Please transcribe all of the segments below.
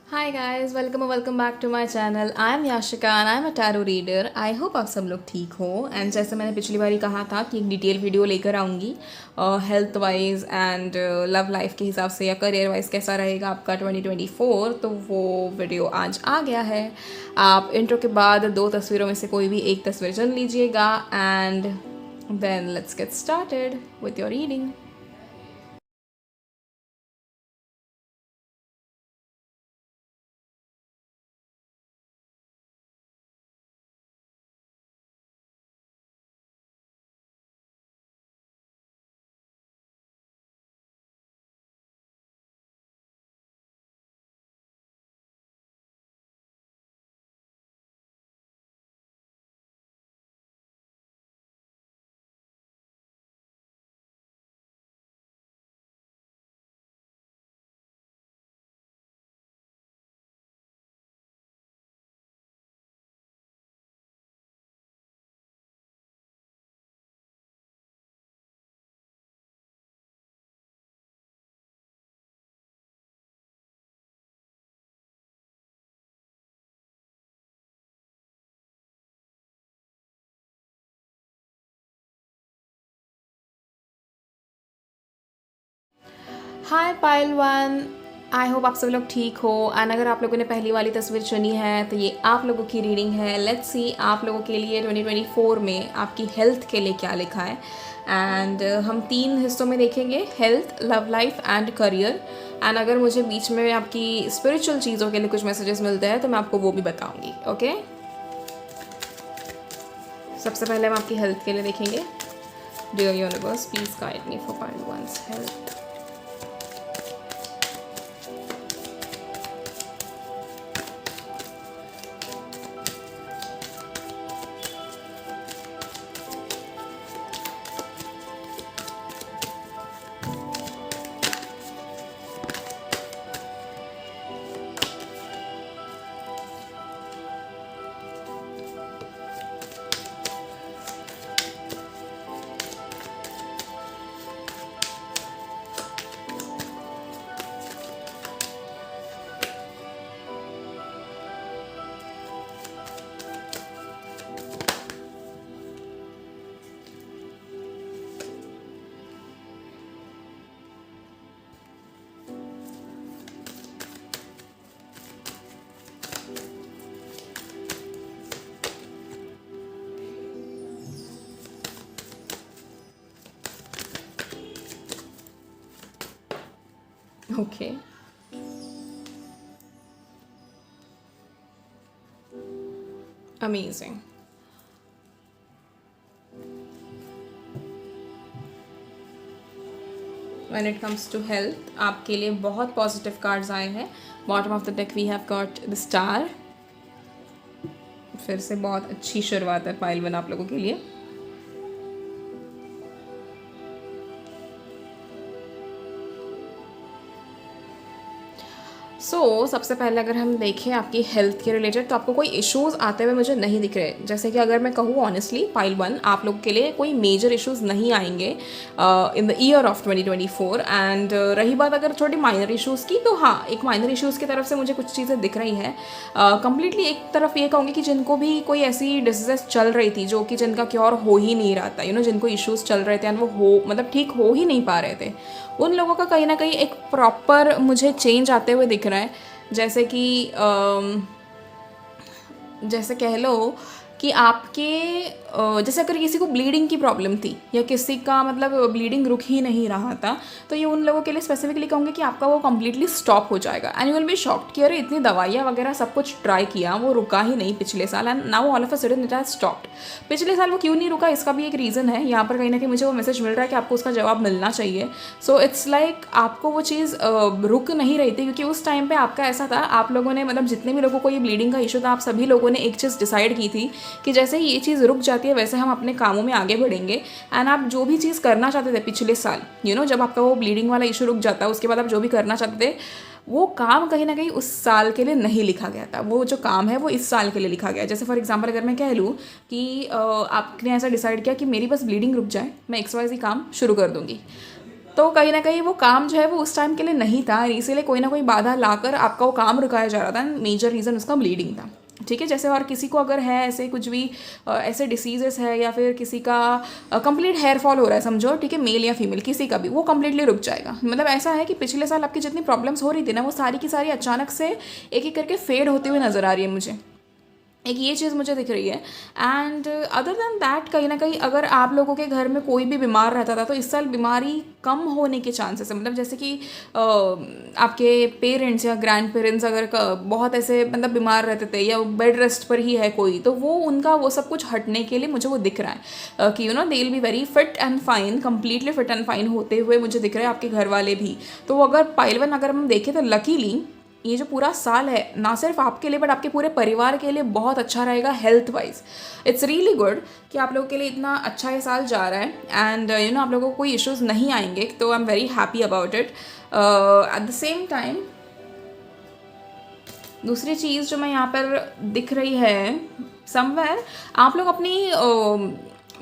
हाय guys, welcome और welcome back to my channel. I am Yashika and I am a tarot reader. I hope आप सब लोग ठीक हो। एंड जैसे मैंने पिछली बारी कहा था कि एक डिटेल वीडियो लेकर आऊँगी health wise and love life के हिसाब से या करियर वाइज कैसा रहेगा आपका 2024, तो वो वीडियो आज आ गया है। आप इंट्रो के बाद दो तस्वीरों में से कोई भी एक तस्वीर चुन लीजिएगा and then let's get started with your reading. Hi pile one, I hope आप सब लोग ठीक हो। एंड अगर आप लोगों ने पहली वाली तस्वीर चुनी है तो ये आप लोगों की रीडिंग है। लेट्स सी आप लोगों के लिए 2024 में आपकी हेल्थ के लिए क्या लिखा है। एंड हम तीन हिस्सों में देखेंगे, health, love life and career. And अगर मुझे बीच में आपकी स्पिरिचुअल चीज़ों के लिए कुछ मैसेजेस मिलते हैं तो मैं आपको वो भी बताऊँगी। ओके, सबसे पहले हम आपकी हेल्थ के लिए देखेंगे। Dear universe, please guide me for pile one's health. Okay. Amazing. When it comes to health, आपके लिए बहुत पॉजिटिव कार्ड्स आए हैं। Bottom of the deck we have got the star. फिर से बहुत अच्छी शुरुआत है पायल वन आप लोगों के लिए। सबसे पहले अगर हम देखें आपकी हेल्थ के रिलेटेड, तो आपको कोई इश्यूज़ आते हुए मुझे नहीं दिख रहे। जैसे कि अगर मैं कहूँ ऑनेस्टली पाइल वन, आप लोग के लिए कोई मेजर इश्यूज़ नहीं आएंगे in the year of 2024। And रही बात अगर थोड़ी माइनर इश्यूज़ की, तो हाँ, एक माइनर इश्यूज़ की तरफ से मुझे कुछ चीज़ें दिख रही हैं। कम्प्लीटली एक तरफ ये कहूँगी कि जिनको भी कोई ऐसी डिजीज़ चल रही थी जो कि जिनका क्योर हो ही नहीं रहा था, जिनको इश्यूज़ चल रहे थे एंड वो मतलब ठीक हो ही नहीं पा रहे थे, उन लोगों का कहीं ना कहीं एक प्रॉपर मुझे चेंज आते हुए दिख रहा है। जैसे कि जैसे कह लो कि आपके जैसे अगर किसी को ब्लीडिंग की प्रॉब्लम थी या किसी का मतलब ब्लीडिंग रुक ही नहीं रहा था, तो ये उन लोगों के लिए स्पेसिफिकली कहूँगी कि आपका वो कम्प्लीटली स्टॉप हो जाएगा। And you will be shocked कि अरे इतनी दवाइयाँ वगैरह सब कुछ ट्राई किया, वो रुका ही नहीं पिछले साल, and now all of a sudden it has stopped. पिछले साल वो क्यों नहीं रुका, इसका भी एक रीज़न है। यहाँ पर कहीं ना कहीं मुझे वो मैसेज मिल रहा है कि आपको उसका जवाब मिलना चाहिए। सो इट्स लाइक आपको वो चीज़ रुक नहीं रही थी, क्योंकि उस टाइम पे आपका ऐसा था, आप लोगों ने मतलब जितने भी लोगों को ये ब्लीडिंग का इशू था, आप सभी लोगों ने एक चीज़ डिसाइड की थी कि जैसे ही ये चीज़ रुक जाती है वैसे हम अपने कामों में आगे बढ़ेंगे। एंड आप जो भी चीज़ करना चाहते थे पिछले साल, जब आपका वो ब्लीडिंग वाला इशू रुक जाता है, उसके बाद आप जो भी करना चाहते थे, वो काम कहीं ना कहीं उस साल के लिए नहीं लिखा गया था। वो जो काम है वो इस साल के लिए लिखा गया है। जैसे फॉर एग्जांपल अगर मैं कह लूँ कि आपने ऐसा डिसाइड किया कि मेरी बस ब्लीडिंग रुक जाए, मैं XYZ काम शुरू कर दूँगी। तो कहीं ना कहीं वो काम जो है वो उस टाइम के लिए नहीं था, इसीलिए कोई ना कोई बाधा लाकर आपका वो काम रुकाया जा रहा था। मेजर रीज़न उसका ब्लीडिंग था। ठीक है, जैसे और किसी को अगर है ऐसे कुछ भी ऐसे डिसीजेस है, या फिर किसी का कंप्लीट हेयर फॉल हो रहा है समझो, ठीक है, मेल या फीमेल किसी का भी, वो कंप्लीटली रुक जाएगा। मतलब ऐसा है कि पिछले साल आपकी जितनी प्रॉब्लम्स हो रही थी ना, वो सारी की सारी अचानक से एक एक करके फेड होते हुए नज़र आ रही है मुझे। एक ये चीज़ मुझे दिख रही है। एंड अदर देन दैट, कहीं ना कहीं अगर आप लोगों के घर में कोई भी बीमार रहता था तो इस साल बीमारी कम होने के चांसेस है। मतलब जैसे कि आपके पेरेंट्स या ग्रैंड पेरेंट्स अगर बहुत ऐसे मतलब बीमार रहते थे या बेड रेस्ट पर ही है कोई, तो वो उनका वो सब कुछ हटने के लिए मुझे वो दिख रहा है कि they will be very fit and fine, completely fit and fine होते हुए मुझे दिख रहा है, आपके घर वाले भी। तो अगर पाइल 1 अगर हम देखें तो लकीली ये जो पूरा साल है ना सिर्फ आपके लिए बट आपके पूरे परिवार के लिए बहुत अच्छा रहेगा health wise. It's really good कि आप लोगों के लिए इतना अच्छा ये साल जा रहा है। एंड आप लोगों को कोई इश्यूज नहीं आएंगे, तो आई am very happy about it. Eight the same time दूसरी चीज़ जो मैं यहाँ पर दिख रही है समवेयर, आप लोग अपनी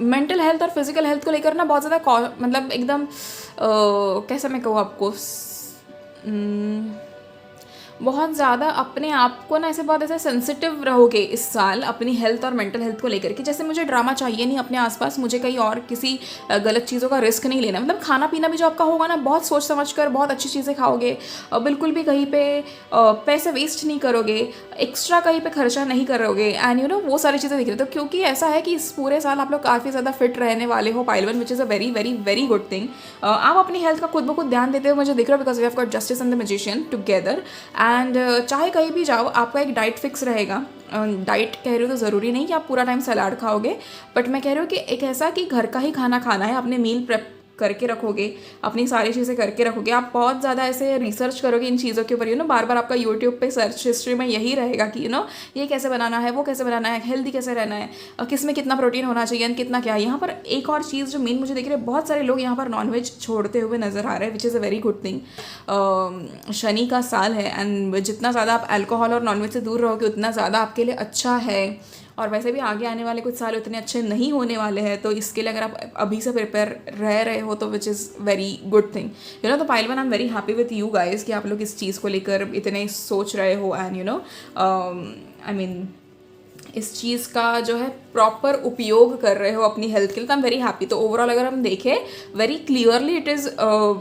मेंटल हेल्थ और फिजिकल हेल्थ को लेकर ना बहुत ज़्यादा मतलब एकदम कैसे मैं कहूँ आपको, बहुत ज़्यादा अपने आप को ना ऐसे बहुत ऐसे सेंसिटिव रहोगे इस साल अपनी हेल्थ और मेंटल हेल्थ को लेकर कि जैसे मुझे ड्रामा चाहिए नहीं अपने आसपास, मुझे कहीं और किसी गलत चीज़ों का रिस्क नहीं लेना। मतलब खाना पीना भी जो आपका होगा ना, बहुत सोच समझ कर बहुत अच्छी चीज़ें खाओगे, बिल्कुल भी कहीं पे पैसे वेस्ट नहीं करोगे, एक्स्ट्रा कहीं पे खर्चा नहीं करोगे। एंड वो सारी चीज़ें दिख रही। तो क्योंकि ऐसा है कि इस पूरे साल आप लोग काफ़ी ज़्यादा फिट रहने वाले हो pile 1, which is a very very very good thing. आप अपनी हेल्थ का खुद ब खुद ध्यान देते हुए मुझे दिख रहा है, because we have got justice and the magician together. And चाहे कहीं भी जाओ आपका एक डाइट फिक्स रहेगा। डाइट कह रही हो तो ज़रूरी नहीं कि आप पूरा टाइम सलाद खाओगे, बट मैं कह रही हूँ कि एक ऐसा कि घर का ही खाना खाना है, अपने मील प्रेप करके रखोगे, अपनी सारी चीज़ें करके रखोगे, आप बहुत ज़्यादा ऐसे रिसर्च करोगे इन चीज़ों के ऊपर। बार बार आपका यूट्यूब पे सर्च हिस्ट्री में यही रहेगा कि ये कैसे बनाना है, वो कैसे बनाना है, हेल्दी कैसे रहना है, किस में कितना प्रोटीन होना चाहिए एंड कितना क्या। यहाँ पर एक और चीज़ जो मेन मुझे दिख रही है, बहुत सारे लोग यहाँ पर नॉनवेज छोड़ते हुए नज़र आ रहे हैं, which is a very good thing. Shani का साल है एंड जितना ज़्यादा आप अल्कोहल और नॉनवेज से दूर रहोगे उतना ज़्यादा आपके लिए अच्छा है। और वैसे भी आगे आने वाले कुछ साल उतने अच्छे नहीं होने वाले हैं, तो इसके लिए अगर आप अभी से प्रिपेयर रह रहे हो तो which is very good thing. तो पाइल 1 I am very happy with you guys कि आप लोग इस चीज़ को लेकर इतने सोच रहे हो एंड आई मीन इस चीज़ का जो है प्रॉपर उपयोग कर रहे हो अपनी हेल्थ के लिए। तो आई एम वेरी हैप्पी। तो ओवरऑल अगर हम देखें very clearly it is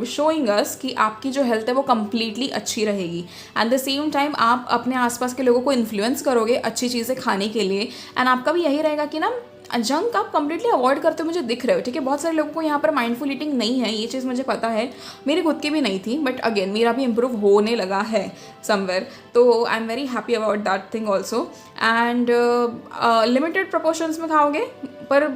showing us कि आपकी जो हेल्थ है वो कम्प्लीटली अच्छी रहेगी। एट द सेम टाइम आप अपने आसपास के लोगों को इन्फ्लुएंस करोगे अच्छी चीज़ें खाने के लिए। एंड आपका भी यही रहेगा कि ना जंक आप कंप्लीटली अवॉइड करते हो मुझे दिख रहे हो। ठीक है, बहुत सारे लोगों को यहाँ पर माइंडफुल ईटिंग नहीं है, ये चीज़ मुझे पता है, मेरी खुद की भी नहीं थी, बट अगेन मेरा भी इम्प्रूव होने लगा है समवेयर। तो आई am very happy about that thing also. And limited proportions में खाओगे पर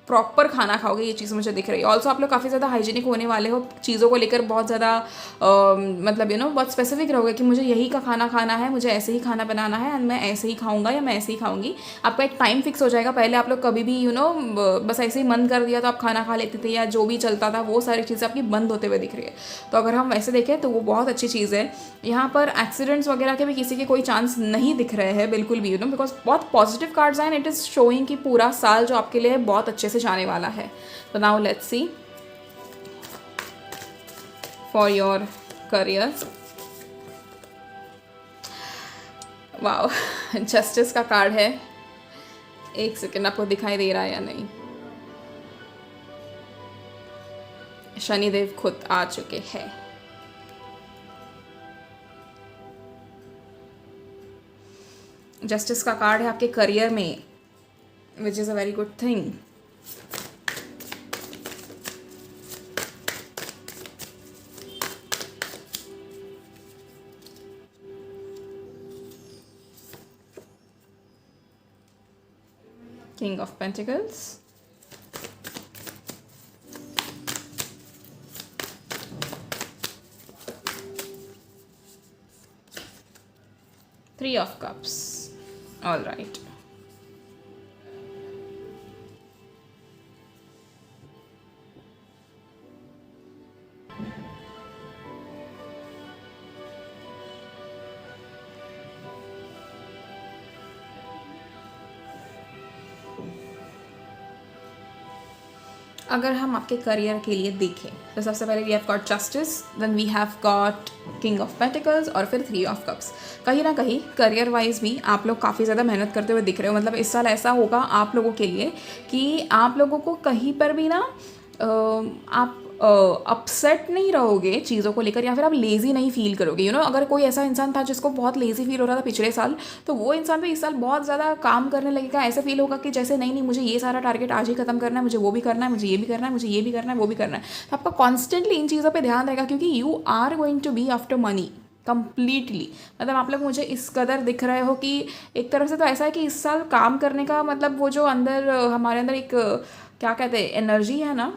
प्रॉपर खाना खाओगे, ये चीज़ मुझे दिख रही है। ऑल्सो आप लोग काफ़ी ज़्यादा हाइजीनिक होने वाले हो, चीज़ों को लेकर बहुत ज़्यादा मतलब बहुत स्पेसिफिक रहोगे कि मुझे यही का खाना खाना है, मुझे ऐसे ही खाना बनाना है एंड मैं ऐसे ही खाऊंगा या मैं ऐसे ही खाऊंगी। आपका एक टाइम फिक्स हो जाएगा। पहले आप लोग कभी भी बस ऐसे ही मन कर दिया तो आप खाना खा लेते थे या जो भी चलता था, वो सारी चीज़ें आपकी बंद होते हुए दिख रही है। तो अगर हम वैसे देखें तो वो बहुत अच्छी चीज़ है। यहाँ पर एक्सीडेंट्स वगैरह के भी किसी के कोई चांस नहीं दिख रहे हैं बिल्कुल भी, बिकॉज बहुत पॉजिटिव कार्ड्स हैं। इट इज़ शोइंग कि पूरा साल जो आपके लिए बहुत अच्छे से जाने वाला है। तो now let's see for your career. Wow, justice का कार्ड है। एक सेकेंड, आपको दिखाई दे रहा है या नहीं? शनिदेव खुद आ चुके हैं। जस्टिस का कार्ड है आपके करियर में, which is a very good thing. King of Pentacles, Three of Cups. All right. अगर हम आपके करियर के लिए देखें तो सबसे पहले we have got justice, then we have got king of pentacles और फिर 3 ऑफ कप्स। कहीं ना कहीं करियर वाइज भी आप लोग काफ़ी ज़्यादा मेहनत करते हुए दिख रहे हो। मतलब इस साल ऐसा होगा आप लोगों के लिए कि आप लोगों को कहीं पर भी ना आप अपसेट नहीं रहोगे चीज़ों को लेकर, या फिर आप लेज़ी नहीं फील करोगे। अगर कोई ऐसा इंसान था जिसको बहुत लेज़ी फील हो रहा था पिछले साल, तो वो इंसान भी इस साल बहुत ज़्यादा काम करने लगेगा। ऐसे फील होगा कि जैसे नहीं मुझे ये सारा टारगेट आज ही खत्म करना है, मुझे वो भी करना है, मुझे ये भी करना है, मुझे ये भी करना है, वो भी करना है। तो आपका कॉन्स्टेंटली इन चीज़ों पर ध्यान रहेगा, क्योंकि you are going to be after money completely. मतलब आप लोग मुझे इस कदर दिख रहे हो कि एक तरफ से तो ऐसा है कि इस साल काम करने का मतलब वो जो अंदर हमारे अंदर एक क्या कहते हैं एनर्जी है ना,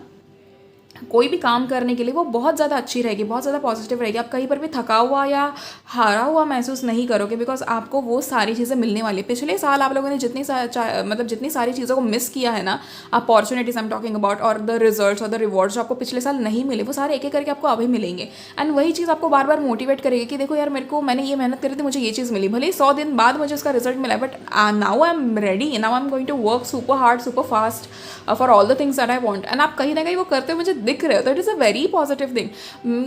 कोई भी काम करने के लिए वो बहुत ज़्यादा अच्छी रहेगी, बहुत ज़्यादा पॉजिटिव रहेगी। आप कहीं पर भी थका हुआ या हारा हुआ महसूस नहीं करोगे, बिकॉज आपको वो सारी चीज़ें मिलने वाली। पिछले साल आप लोगों ने जितनी सारी चीज़ों को मिस किया है ना, opportunities I am talking about, और द रिजल्ट्स और द रिवॉर्ड्स जो आपको पिछले साल नहीं मिले, वो सारे एक एक करके आपको अभी मिलेंगे। एंड वही चीज़ आपको बार बार मोटिवेट करेगी कि देखो यार मैंने ये मेहनत करी थी, मुझे ये चीज़ मिली, भले 100 दिन बाद मुझे उसका रिजल्ट मिला, but now I am ready, now I am going to work super hard super fast for all the things that I want. And आप कहीं ना कहीं वो करते हुए मुझे दिख रहे हो, तो it is a very positive thing.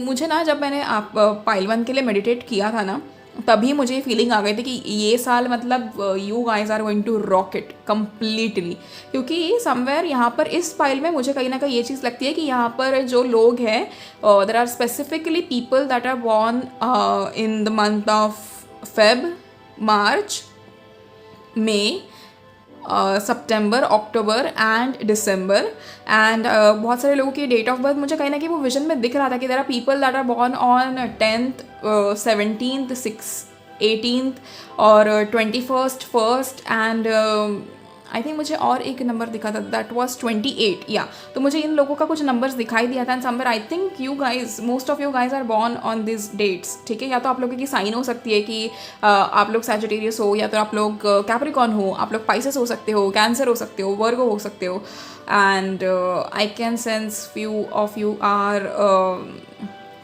मुझे ना जब मैंने आप पाइल 1 के लिए मेडिटेट किया था ना, तभी मुझे ये फीलिंग आ गई थी कि ये साल मतलब you guys are going to rock it completely. क्योंकि समवेयर यहाँ पर इस फाइल में मुझे कहीं ना कहीं ये चीज़ लगती है कि यहाँ पर जो लोग हैं, there are specifically people that are born in the month of Feb, March, May, September, October and December. And बहुत सारे लोगों की डेट ऑफ बर्थ मुझे कहीं ना कहीं वो विजन में दिख रहा था कि there are people that are born on 10th, 17th, 18th और 21st, 1st and I think मुझे और एक नंबर दिखा था, दैट वाज 28 या। तो मुझे इन लोगों का कुछ नंबर्स दिखाई दिया था। And somewhere I think you guys, most of you guys are born on this dates, ठीक है। या तो आप लोगों की साइन हो सकती है कि आप लोग सैजिटेरियस हो, या तो आप लोग कैप्रिकॉर्न हो, आप लोग पाइसेस हो सकते हो, कैंसर हो सकते हो, वर्गो हो सकते हो। And I can sense few of you are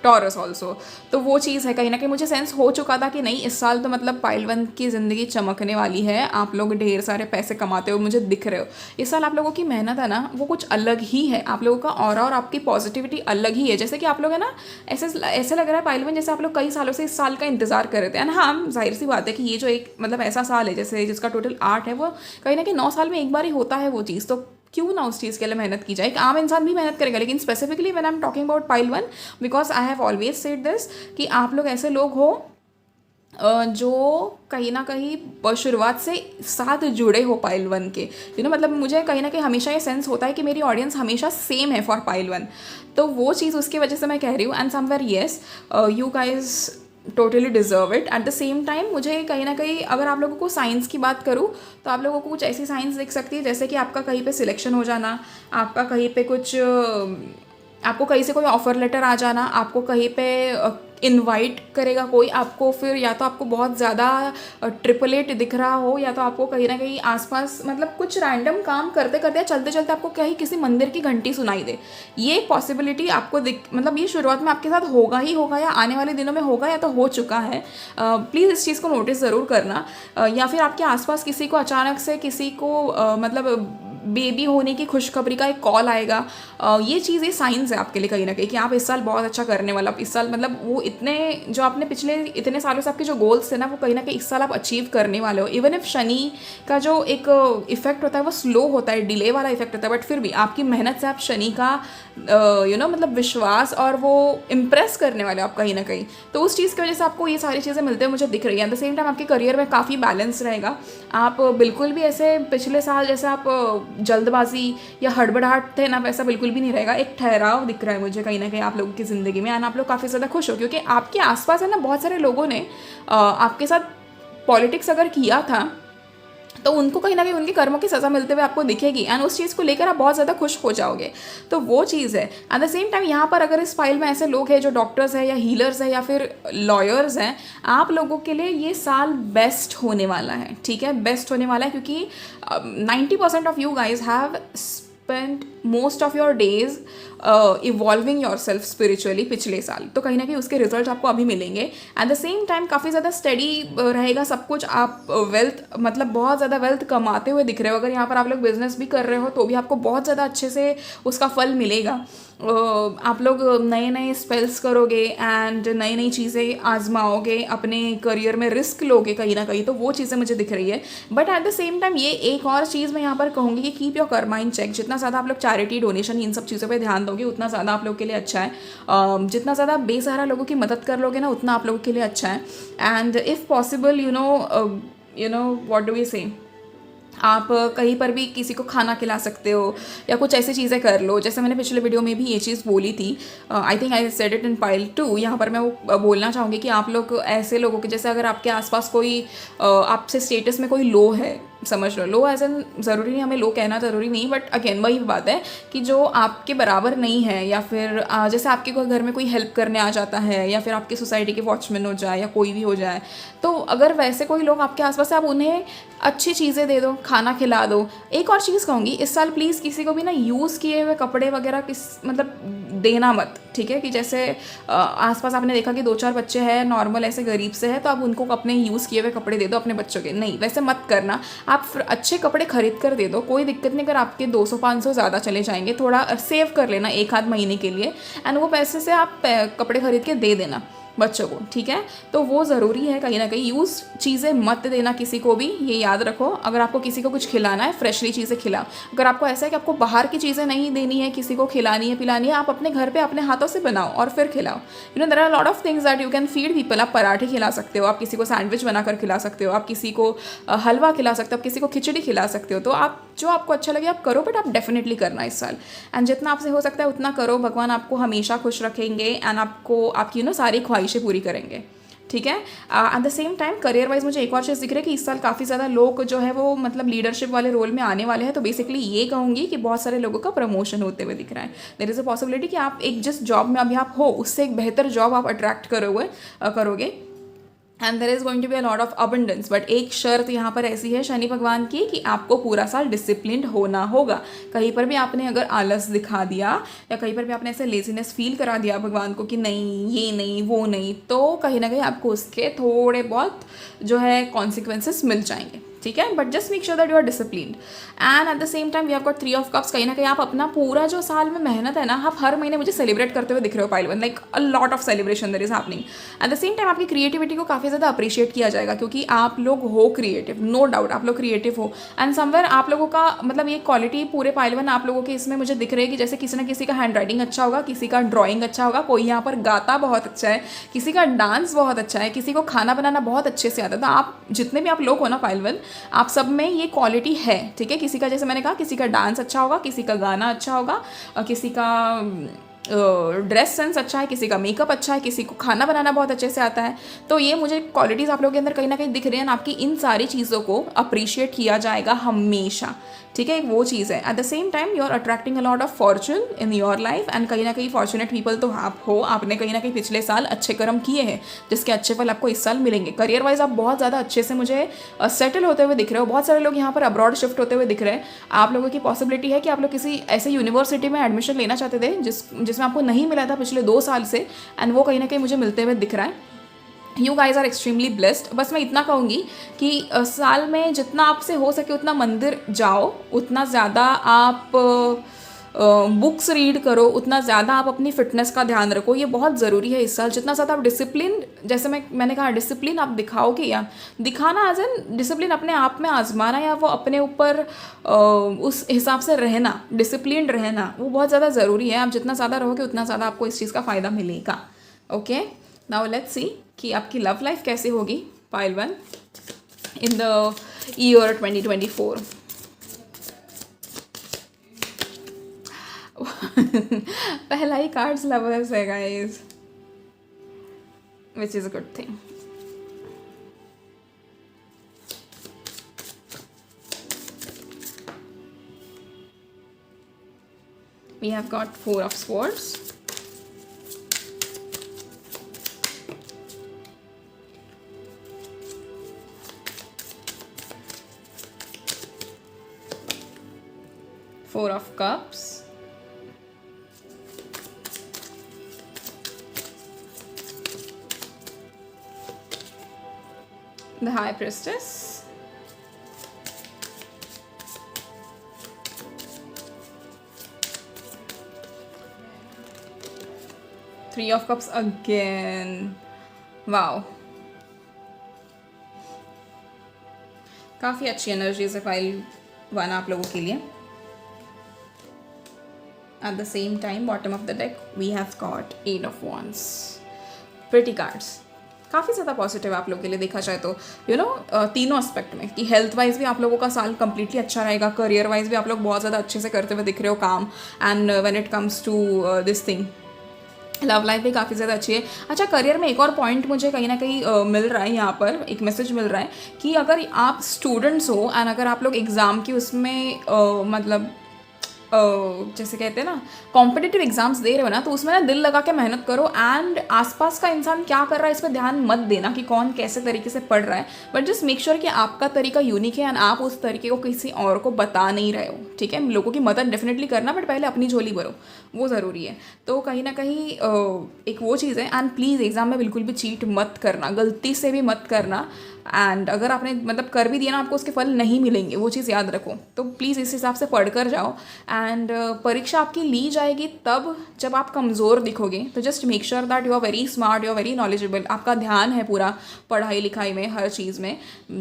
Taurus also. तो वो चीज़ है, कहीं ना कहीं मुझे सेंस हो चुका था कि नहीं इस साल तो मतलब पाइल 1 की ज़िंदगी चमकने वाली है, आप लोग ढेर सारे पैसे कमाते हो, मुझे दिख रहे हो। इस साल आप लोगों की मेहनत है ना, वो कुछ अलग ही है, आप लोगों का ऑरा और आपकी पॉजिटिविटी अलग ही है। जैसे कि आप लोग है ना, ऐसे लग रहा है पाइल 1 जैसे आप लोग कई सालों से इस साल का इंतजार कर रहे थे। एंड हाँ, जाहिर सी बात है कि ये जो एक मतलब ऐसा साल है जैसे जिसका टोटल 8 है, वो कहीं ना कहीं 9 साल में एक बार ही होता है वो चीज़, तो क्यों ना उस चीज़ के लिए मेहनत की जाए। एक आम इंसान भी मेहनत करेगा, लेकिन specifically when I am talking about pile 1, because I have always said this कि आप लोग ऐसे लोग हो जो कहीं ना कहीं शुरुआत से साथ जुड़े हो पाइल 1 के। मतलब मुझे कहीं ना कहीं हमेशा ये सेंस होता है कि मेरी ऑडियंस हमेशा सेम है फॉर पाइल 1, तो वो चीज़ उसकी वजह से मैं कह रही हूँ। And somewhere yes, you guys totally deserve it. Eight the same time मुझे कहीं ना कहीं, अगर आप लोगों को साइंस की बात करूँ तो आप लोगों को कुछ ऐसी साइंस दिख सकती है जैसे कि आपका कहीं पे सिलेक्शन हो जाना, आपका कहीं पे कुछ, आपको कहीं से कोई ऑफर लेटर आ जाना, आपको कहीं पे इनवाइट करेगा कोई आपको, फिर या तो आपको बहुत ज़्यादा 888 दिख रहा हो, या तो आपको कहीं ना कहीं आसपास मतलब कुछ रैंडम काम करते करते या चलते चलते आपको कहीं किसी मंदिर की घंटी सुनाई दे। ये पॉसिबिलिटी आपको मतलब ये शुरुआत में आपके साथ होगा ही होगा, या आने वाले दिनों में होगा, या तो हो चुका है। प्लीज़ इस चीज़ को नोटिस ज़रूर करना। या फिर आपके आसपास किसी को अचानक से किसी को मतलब बेबी होने की खुशखबरी का एक कॉल आएगा। ये चीज़, ये साइंस है आपके लिए कहीं ना कहीं कि आप इस साल बहुत अच्छा करने वाला, इस साल मतलब वो इतने जो आपने पिछले इतने सालों से आपके जो गोल्स थे ना, वो कहीं ना कहीं इस साल आप अचीव करने वाले हो। इवन इफ शनि का जो एक इफेक्ट होता है वो स्लो होता है, डिले वाला इफेक्ट होता है, बट फिर भी आपकी मेहनत से आप शनि का मतलब विश्वास और वो इम्प्रेस करने वाले हो आप कहीं ना कहीं। तो उस चीज़ की वजह से आपको ये सारी चीज़ें मिलते हैं मुझे दिख रही है। एट द सेम टाइम आपके करियर में काफ़ी बैलेंस रहेगा। आप बिल्कुल भी ऐसे पिछले साल जैसे आप जल्दबाजी या हड़बड़ाहट थे ना, वैसा बिल्कुल भी नहीं रहेगा। एक ठहराव दिख रहा है मुझे कहीं ना कहीं आप लोगों की ज़िंदगी में, एंड आप लोग काफ़ी ज़्यादा खुश हो क्योंकि आपके आसपास है ना बहुत सारे लोगों ने आपके साथ पॉलिटिक्स अगर किया था तो उनको कहीं ना कहीं उनके कर्मों की सज़ा मिलते हुए आपको दिखेगी, एंड उस चीज़ को लेकर आप बहुत ज़्यादा खुश हो जाओगे। तो वो चीज़ है। एट द सेम टाइम यहाँ पर अगर इस फाइल में ऐसे लोग हैं जो डॉक्टर्स हैं या हीलर्स हैं या फिर लॉयर्स हैं, आप लोगों के लिए ये साल बेस्ट होने वाला है, ठीक है, बेस्ट होने वाला है, क्योंकि 90% of you guys have spent most of your days evolving your self spiritually पिछले साल, तो कहीं ना कहीं उसके रिजल्ट आपको अभी मिलेंगे। एट द सेम टाइम काफ़ी ज़्यादा स्टडी रहेगा सब कुछ, आप वेल्थ मतलब बहुत ज़्यादा वेल्थ कमाते हुए दिख रहे हो। अगर यहाँ पर आप लोग बिजनेस भी कर रहे हो तो भी आपको बहुत ज़्यादा अच्छे से उसका फल मिलेगा। आप लोग नए नए स्पेल्स करोगे एंड नई नई चीज़ें आजमाओगे, अपने करियर में रिस्क लोगे कहीं ना कहीं, तो वो चीज़ें मुझे दिख रही है। But at the same time ये एक और चीज़ मैं यहाँ पर कहूँगी कि keep your karma in check. जितना ज़्यादा आप लोग चैरिटी, डोनेशन, इन सब चीज़ों पे ध्यान दोगे उतना ज़्यादा आप लोग के लिए अच्छा है। जितना ज़्यादा बेसहारा लोगों की मदद कर लोगे ना उतना आप लोगों के लिए अच्छा है। And if possible you know what do we say, आप कहीं पर भी किसी को खाना खिला सकते हो या कुछ ऐसी चीज़ें कर लो। जैसे मैंने पिछले वीडियो में भी ये चीज़ बोली थी, I think I said it in pile 2। यहाँ पर मैं वो बोलना चाहूँगी कि आप लोग ऐसे लोगों के, जैसे अगर आपके आसपास कोई आपसे स्टेटस में कोई लो है, समझ लो, लो एज एन ज़रूरी नहीं, हमें लो कहना ज़रूरी नहीं, बट अगेन वही बात है कि जो आपके बराबर नहीं है, या फिर जैसे आपके कोई घर में कोई हेल्प करने आ जाता है, या फिर आपकी सोसाइटी के वॉचमैन हो जाए या कोई भी हो जाए, तो अगर वैसे कोई लोग आपके आसपास है, आप उन्हें अच्छी चीज़ें दे दो, खाना खिला दो। एक और चीज़ कहूँगी, इस साल प्लीज़ किसी को भी ना यूज़ किए हुए कपड़े वगैरह मतलब देना मत, ठीक है। कि जैसे आसपास आपने देखा कि 2-4 बच्चे हैं नॉर्मल ऐसे गरीब से है, तो आप उनको अपने यूज़ किए हुए कपड़े दे दो अपने बच्चों के, नहीं वैसे मत करना। आप अच्छे कपड़े खरीद कर दे दो, कोई दिक्कत नहीं। अगर आपके 200-500 ज़्यादा चले जाएंगे, थोड़ा सेव कर लेना 1-आध महीने के लिए, एंड वो पैसे से आप कपड़े खरीद के दे देना बच्चों को, ठीक है। तो वो ज़रूरी है कहीं ना कहीं। यूज़ चीज़ें मत देना किसी को भी, ये याद रखो। अगर आपको किसी को कुछ खिलाना है, फ्रेशली चीज़ें खिलाओ। अगर आपको ऐसा है कि आपको बाहर की चीज़ें नहीं देनी है, किसी को खिलानी है पिलानी है, आप अपने घर पे अपने हाथों से बनाओ और फिर खिलाओ। You know there are lot of things that you can feed people. आप पराठे खिला सकते हो, आप किसी को सैंडविच बनाकर खिला सकते हो, आप किसी को हलवा खिला सकते हो, आप किसी को खिचड़ी खिला सकते हो। तो आप जो आपको अच्छा लगे आप करो, बट आप डेफिनेटली करना इस साल, एंड जितना आपसे हो सकता है उतना करो। भगवान आपको हमेशा खुश रखेंगे एंड आपको आपकी सारी ख्वाहिशें पूरी करेंगे, ठीक है। At the same time career wise मुझे एक और चीज़ दिख रही है कि इस साल काफ़ी ज़्यादा लोग जो है वो मतलब लीडरशिप वाले रोल में आने वाले हैं। तो बेसिकली ये कहूँगी कि बहुत सारे लोगों का प्रमोशन होते हुए दिख रहा है। देयर इज़ अ पॉसिबिलिटी कि आप एक जिस जॉब में अभी आप हो उससे एक बेहतर जॉब आप अट्रैक्ट करोगे and there is going to be a lot of abundance. But एक शर्त यहाँ पर ऐसी है शनि भगवान की कि आपको पूरा साल डिसिप्लिन्ड होना होगा। कहीं पर भी आपने अगर आलस दिखा दिया या कहीं पर भी आपने ऐसे लेजीनेस फील करा दिया भगवान को कि नहीं ये नहीं वो नहीं, तो कहीं ना कहीं आपको उसके थोड़े बहुत जो है कॉन्सिक्वेंसेस मिल जाएंगे, ठीक है। But just make sure that you are disciplined and at the same time we have got 3 of cups. कहीं ना कहीं आप अपना पूरा जो साल में मेहनत है ना, आप हर महीने मुझे सेलिब्रेट करते हुए दिख रहे हो pile 1, like a lot of celebration there is happening. At the same time आपकी क्रिएटिविटी को काफ़ी ज़्यादा अप्रिशिएट किया जाएगा, क्योंकि आप लोग हो क्रिएटिव, नो डाउट आप लोग क्रिएटिव हो। एंड समवेयर आप लोगों का मतलब ये क्वालिटी पूरे पाइल 1 आप लोगों के इसमें मुझे दिख रही है कि जैसे किसी ना किसी का हैंड राइटिंग अच्छा होगा, किसी का ड्राइंग अच्छा होगा, कोई यहाँ पर गाता बहुत अच्छा है, किसी का डांस बहुत अच्छा है, किसी को खाना बनाना बहुत अच्छे से आता है। तो आप जितने भी आप लोग हो ना पाइल 1, आप सब में ये क्वालिटी है, ठीक है। किसी का जैसे मैंने कहा किसी का डांस अच्छा होगा, किसी का गाना अच्छा होगा, किसी का ड्रेस सेंस अच्छा है, किसी का मेकअप अच्छा है, किसी को खाना बनाना बहुत अच्छे से आता है। तो ये मुझे क्वालिटीज़ आप लोगों के अंदर कहीं ना कहीं दिख रही है। आपकी इन सारी चीज़ों को अप्रिशिएट किया जाएगा हमेशा, ठीक है। एक वो चीज़ है। At the same time you are attracting a lot of fortune in your life and कहीं ना कहीं फॉर्चुनेट पीपल तो आप हो। आपने कहीं ना कहीं पिछले साल अच्छे कर्म किए हैं जिसके अच्छे फल आपको इस साल मिलेंगे। करियर वाइज आप बहुत ज़्यादा अच्छे से मुझे सेटल होते हुए दिख रहे हो। बहुत सारे लोग यहाँ पर अब्रॉड शिफ्ट होते हुए दिख रहे हैं। आप लोगों की पॉसिबिलिटी है कि आप लोग किसी ऐसे यूनिवर्सिटी में एडमिशन लेना चाहते थे जिसमें आपको नहीं मिला था पिछले 2 साल से, एंड वो कहीं ना कहीं मुझे मिलते हुए दिख रहा है। You guys are extremely blessed. बस मैं इतना कहूँगी कि साल में जितना आपसे हो सके उतना मंदिर जाओ, उतना ज़्यादा आप बुक्स रीड करो, उतना ज़्यादा आप अपनी फिटनेस का ध्यान रखो। ये बहुत ज़रूरी है इस साल। जितना ज़्यादा आप डिसिप्लिन, जैसे मैंने कहा डिसिप्लिन आप दिखाओगे, या दिखाना एज एन डिसिप्लिन अपने आप में आजमाना, या वो अपने ऊपर उस हिसाब से रहना, डिसिप्लिन रहना, वो बहुत ज़्यादा ज़रूरी है। आप जितना ज़्यादा रहोगे उतना ज़्यादा आपको इस चीज़ का फ़ायदा मिलेगा। ओके, नाउ लेट्स सी कि आपकी लव लाइफ कैसे होगी पाइल 1 इन द ईयर 2024। पहला ही कार्ड्स लवर्स है guys, which is a good thing. We have got 4 of swords, Four of cups, the high priestess, three of cups again, wow, काफ़ी अच्छी energies है file 1 आप लोगों के लिए। At the same time bottom of the deck we have got 8 of wands, pretty cards, काफ़ी ज़्यादा positive आप लोगों के लिए देखा जाए तो तीनों एस्पेक्ट में, कि हेल्थ वाइज भी आप लोगों का साल कंप्लीटली अच्छा रहेगा, करियर वाइज भी आप लोग बहुत ज़्यादा अच्छे से करते हुए दिख रहे हो काम, and when it comes to this thing love life भी काफ़ी ज़्यादा अच्छी है। अच्छा, करियर में एक और पॉइंट मुझे कहीं ना कहीं मिल रहा है, यहाँ पर एक मैसेज मिल रहा है कि अगर आप स्टूडेंट्स हो एंड अगर आप लोग एग्ज़ाम की उसमें मतलब जैसे कहते हैं ना कॉम्पिटिटिव एग्जाम्स दे रहे हो ना, तो उसमें ना दिल लगा के मेहनत करो, एंड आसपास का इंसान क्या कर रहा है इस पर ध्यान मत देना कि कौन कैसे तरीके से पढ़ रहा है, बट जस्ट मेक श्योर कि आपका तरीका यूनिक है एंड आप उस तरीके को किसी और को बता नहीं रहे हो, ठीक है। लोगों की मदद डेफिनेटली करना, बट पहले अपनी झोली भरो, वो ज़रूरी है। तो कहीं ना कहीं एक वो चीज़ है, एंड प्लीज़ एग्ज़ाम में बिल्कुल भी चीट मत करना, गलती से भी मत करना, एंड अगर आपने मतलब कर भी दिया ना, आपको उसके फल नहीं मिलेंगे, वो चीज़ याद रखो। तो प्लीज़ इस हिसाब से पढ़ कर जाओ, एंड परीक्षा आपकी ली जाएगी तब जब आप कमज़ोर दिखोगे, तो just make sure that you are very smart, you are very knowledgeable, आपका ध्यान है पूरा पढ़ाई लिखाई में, हर चीज़ में।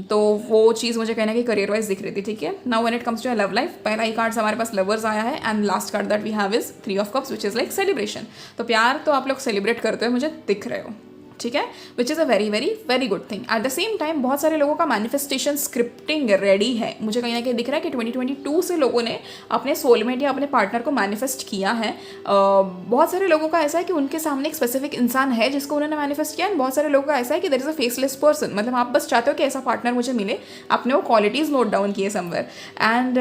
तो वो चीज़ मुझे कहना कि करियर वाइज दिख रही थी, ठीक है। Now when it comes to love life, पहला ही कार्ड हमारे पास लवर्स आया है, and last card that we have is 3 of cups, which is like celebration. तो प्यार तो आप लोग सेलिब्रेट करते हुए मुझे दिख रहे हो, ठीक है, which is a very very very good thing. Eight the same time बहुत सारे लोगों का मैनिफेस्टेशन स्क्रिप्टिंग रेडी है, मुझे कहीं ना कहीं दिख रहा है कि 2022 से लोगों ने अपने सोलमेट या अपने पार्टनर को मैनिफेस्ट किया है। बहुत सारे लोगों का ऐसा है कि उनके सामने एक स्पेसिफिक इंसान है जिसको उन्होंने मैनिफेस्ट किया, एंड बहुत सारे लोगों का ऐसा है कि there is a faceless person, मतलब आप बस चाहते हो कि ऐसा पार्टनर मुझे मिले, आपने वो क्वालिटीज़ नोट डाउन किए somewhere, and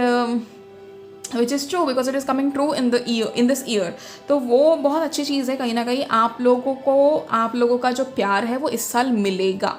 which is true because it is coming true in this year. तो वो बहुत अच्छी चीज़ है, कहीं ना कहीं आप लोगों का जो प्यार है वो इस साल मिलेगा,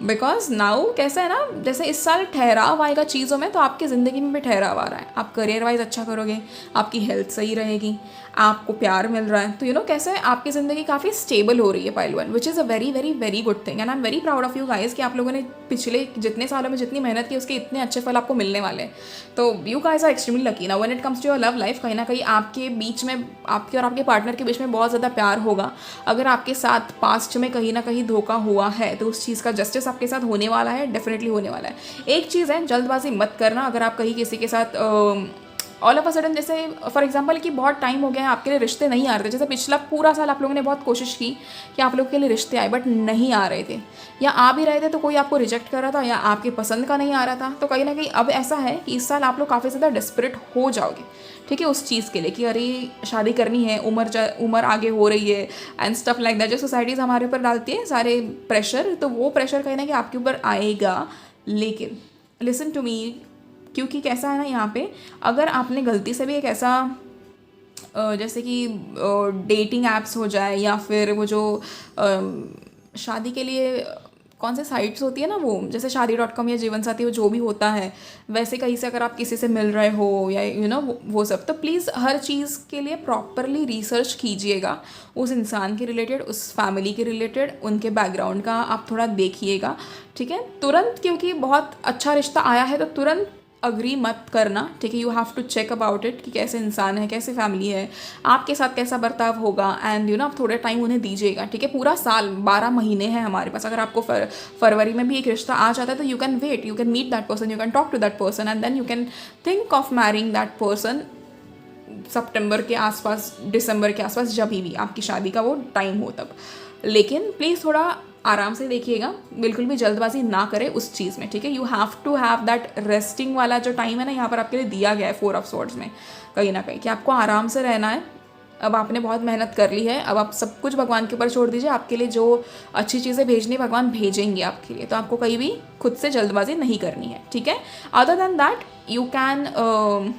बिकॉज नाउ कैसा है ना, जैसे इस साल ठहराव आएगा चीज़ों में, तो आपकी ज़िंदगी में भी ठहराव आ रहा है, आप करियर वाइज अच्छा करोगे, आपकी हेल्थ सही रहेगी, आपको प्यार मिल रहा है, तो कैसे आपकी ज़िंदगी काफ़ी स्टेबल हो रही है pile 1, which is a very very very good thing, and I am very proud of you guys कि आप लोगों ने पिछले जितने सालों में जितनी मेहनत की उसके इतने अच्छे फल आपको मिलने वाले हैं। तो you guys are extremely lucky. Now when it comes to your love life, कहीं ना कहीं आपके बीच में, आपके और आपके पार्टनर के बीच में बहुत ज़्यादा प्यार होगा। अगर आपके साथ पास्ट में कहीं ना कहीं धोखा हुआ है, तो उस चीज़ का जस्टिस आपके साथ होने वाला है, डेफिनेटली होने वाला है। एक चीज़ है, जल्दबाजी मत करना। अगर आप कहीं किसी के साथ ऑल ऑफ अ सडन, जैसे फॉर एग्जांपल कि बहुत टाइम हो गया है आपके लिए रिश्ते नहीं आ रहे थे, जैसे पिछला पूरा साल आप लोगों ने बहुत कोशिश की कि आप लोगों के लिए रिश्ते आए, बट नहीं आ रहे थे, या आ भी रहे थे तो कोई आपको रिजेक्ट कर रहा था, या आपके पसंद का नहीं आ रहा था। तो कहीं ना कहीं अब ऐसा है कि इस साल आप लोग काफ़ी ज़्यादा डेस्परेट हो जाओगे, ठीक है, उस चीज़ के लिए कि अरे शादी करनी है, उम्र आगे हो रही है, एंड स्टफ लाइक दैट, जो सोसाइटीज़ हमारे ऊपर डालती है सारे प्रेशर, तो वो प्रेशर कहीं ना कहीं आपके ऊपर आएगा। लेकिन लिसन टू मी, क्योंकि कैसा है ना, यहाँ पे अगर आपने गलती से भी एक ऐसा जैसे कि डेटिंग ऐप्स हो जाए, या फिर वो जो शादी के लिए कौन से साइट्स होती है ना, वो जैसे shaadi.com या जीवन साथी, वो जो भी होता है, वैसे कहीं से अगर आप किसी से मिल रहे हो या वो सब, तो प्लीज़ हर चीज़ के लिए प्रॉपरली रिसर्च कीजिएगा, उस इंसान के रिलेटेड, उस फैमिली के रिलेटेड, उनके बैकग्राउंड का आप थोड़ा देखिएगा, ठीक है। तुरंत क्योंकि बहुत अच्छा रिश्ता आया है तो तुरंत अग्री मत करना, ठीक है। You have to check about it कि कैसे इंसान है, कैसे फैमिली है, आपके साथ कैसा बर्ताव होगा, एंड आप थोड़ा टाइम उन्हें दीजिएगा, ठीक है। पूरा साल 12 महीने हैं हमारे पास। अगर आपको फरवरी में भी एक रिश्ता आ जाता है तो you can wait, you can meet that person, you can talk to that person, and then you can think of marrying that person सितंबर के आसपास, दिसंबर के आसपास, जब भी आपकी शादी का वो टाइम हो तब। लेकिन प्लीज़ थोड़ा आराम से देखिएगा, बिल्कुल भी जल्दबाजी ना करें उस चीज़ में, ठीक है। You have to have that resting वाला जो टाइम है ना, यहाँ पर आपके लिए दिया गया है 4 ऑफ स्वॉर्ड्स में, कहीं ना कहीं कि आपको आराम से रहना है। अब आपने बहुत मेहनत कर ली है, अब आप सब कुछ भगवान के ऊपर छोड़ दीजिए, आपके लिए जो अच्छी चीज़ें भेजनी भगवान भेजेंगे आपके लिए, तो आपको कहीं भी खुद से जल्दबाजी नहीं करनी है, ठीक है। Other than that you can